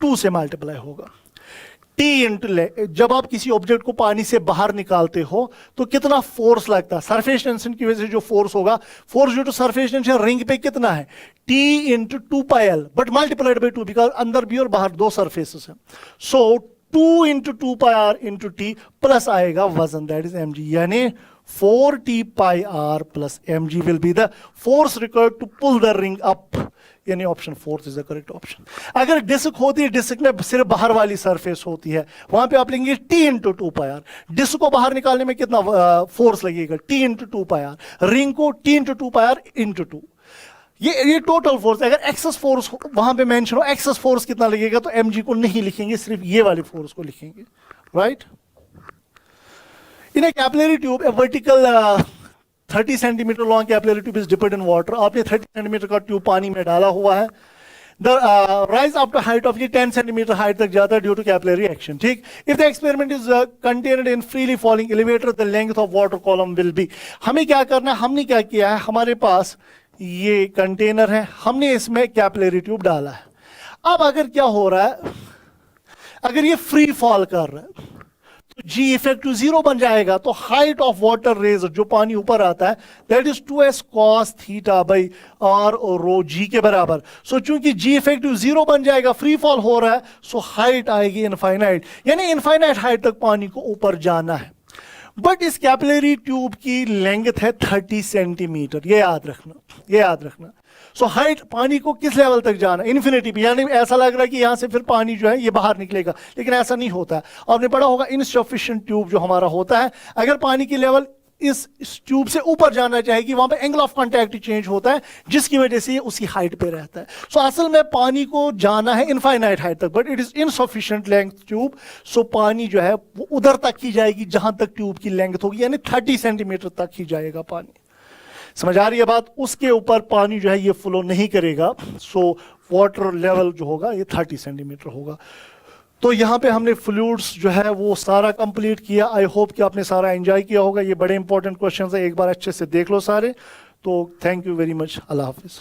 2 से मल्टीप्लाई होगा। T इंटू, जब आप किसी ऑब्जेक्ट को पानी से बाहर निकालते हो तो कितना फोर्स लगता है? सरफेस टेंशन की वजह से जो फोर्स होगा, force due to surface tension ring पे कितना है? T into 2πl, but multiplied by 2 because अंदर भी और बाहर 2 सरफेसेस हैं। So 2 into 2πr into T plus आएगा वजन, दैट इज mg, यानी 4t πr plus mg will be the force required to pull the ring up, यानी option 4 is the correct option. अगर डिस्क होती है, डिस्क में सिर्फ बाहर वाली सरफेस होती है, वहां पे आप लेंगे T इंटू 2πr। डिस्क को बाहर निकालने में कितना फोर्स लगेगा? T into 2πr। रिंग को T इंटू 2πr इंटू 2। ये टोटल फोर्स। अगर एक्सेस फोर्स वहां पे मेंशन हो, एक्सेस फोर्स कितना लगेगा, तो mg को नहीं लिखेंगे, सिर्फ ये वाले फोर्स को लिखेंगे, right? In A capillary tube, A vertical 30 centimetre long capillary tube is dipped in water. आपने 30 सेंटीमीटर का ट्यूब पानी में डाला हुआ है। The rise up to height of ये 10 सेंटीमीटर हाइट तक जाता है ड्यू टू कैपिलरी एक्शन, ठीक? If the experiment is contained in freely falling elevator, the length of water column will be. हमें क्या करना है? हमने क्या किया है, हमारे पास ये कंटेनर है, हमने इसमें कैपिलरी ट्यूब डाला है। अब अगर क्या हो रहा है, अगर ये फ्री फॉल कर रहा है जी इफेक्टिव 0 बन जाएगा, तो हाइट ऑफ वाटर रेजर जो पानी ऊपर आता है that is 2s cos theta by R और रो जी के बराबर। सो चूंकि जी इफेक्टिव 0 बन जाएगा, फ्री फॉल हो रहा है, सो हाइट आएगी इनफाइनाइट, यानी इनफाइनाइट हाइट तक पानी को ऊपर जाना है। बट इस कैपिलरी ट्यूब की लेंथ है 30 सेंटीमीटर, ये याद रखना, ये याद रखना। सो हाइट पानी को किस लेवल तक जाना, इन्फिनिटी पे, यानी ऐसा लग रहा है कि यहां से फिर पानी जो है ये बाहर निकलेगा, लेकिन ऐसा नहीं होता है। आपने पढ़ा होगा इनसफिशिएंट ट्यूब जो हमारा होता है, अगर पानी की लेवल इस ट्यूब से ऊपर जाना चाहेगी, वहां पे एंगल ऑफ कांटेक्ट चेंज होता है, जिसकी वजह से ये उसी हाइट पे रहता है। सो असल में पानी को जाना है इनफाइनाइट हाइट तक, but it is insufficient length tube. So पानी जो है वो उधर तक ही जाएगी जहां तक ट्यूब की लेंथ होगी, यानी 30 सेंटीमीटर तक ही जाएगा पानी। समझ आ रही है बात? उसके ऊपर पानी जो है ये फ्लो नहीं करेगा। सो वाटर लेवल जो होगा ये 30 सेंटीमीटर होगा। तो यहाँ पे हमने फ्लूइड्स जो है वो सारा कंप्लीट किया। आई होप कि आपने सारा एंजॉय किया होगा। ये बड़े इंपॉर्टेंट क्वेश्चंस है, एक बार अच्छे से देख लो सारे। तो thank you very much. Allah Hafiz.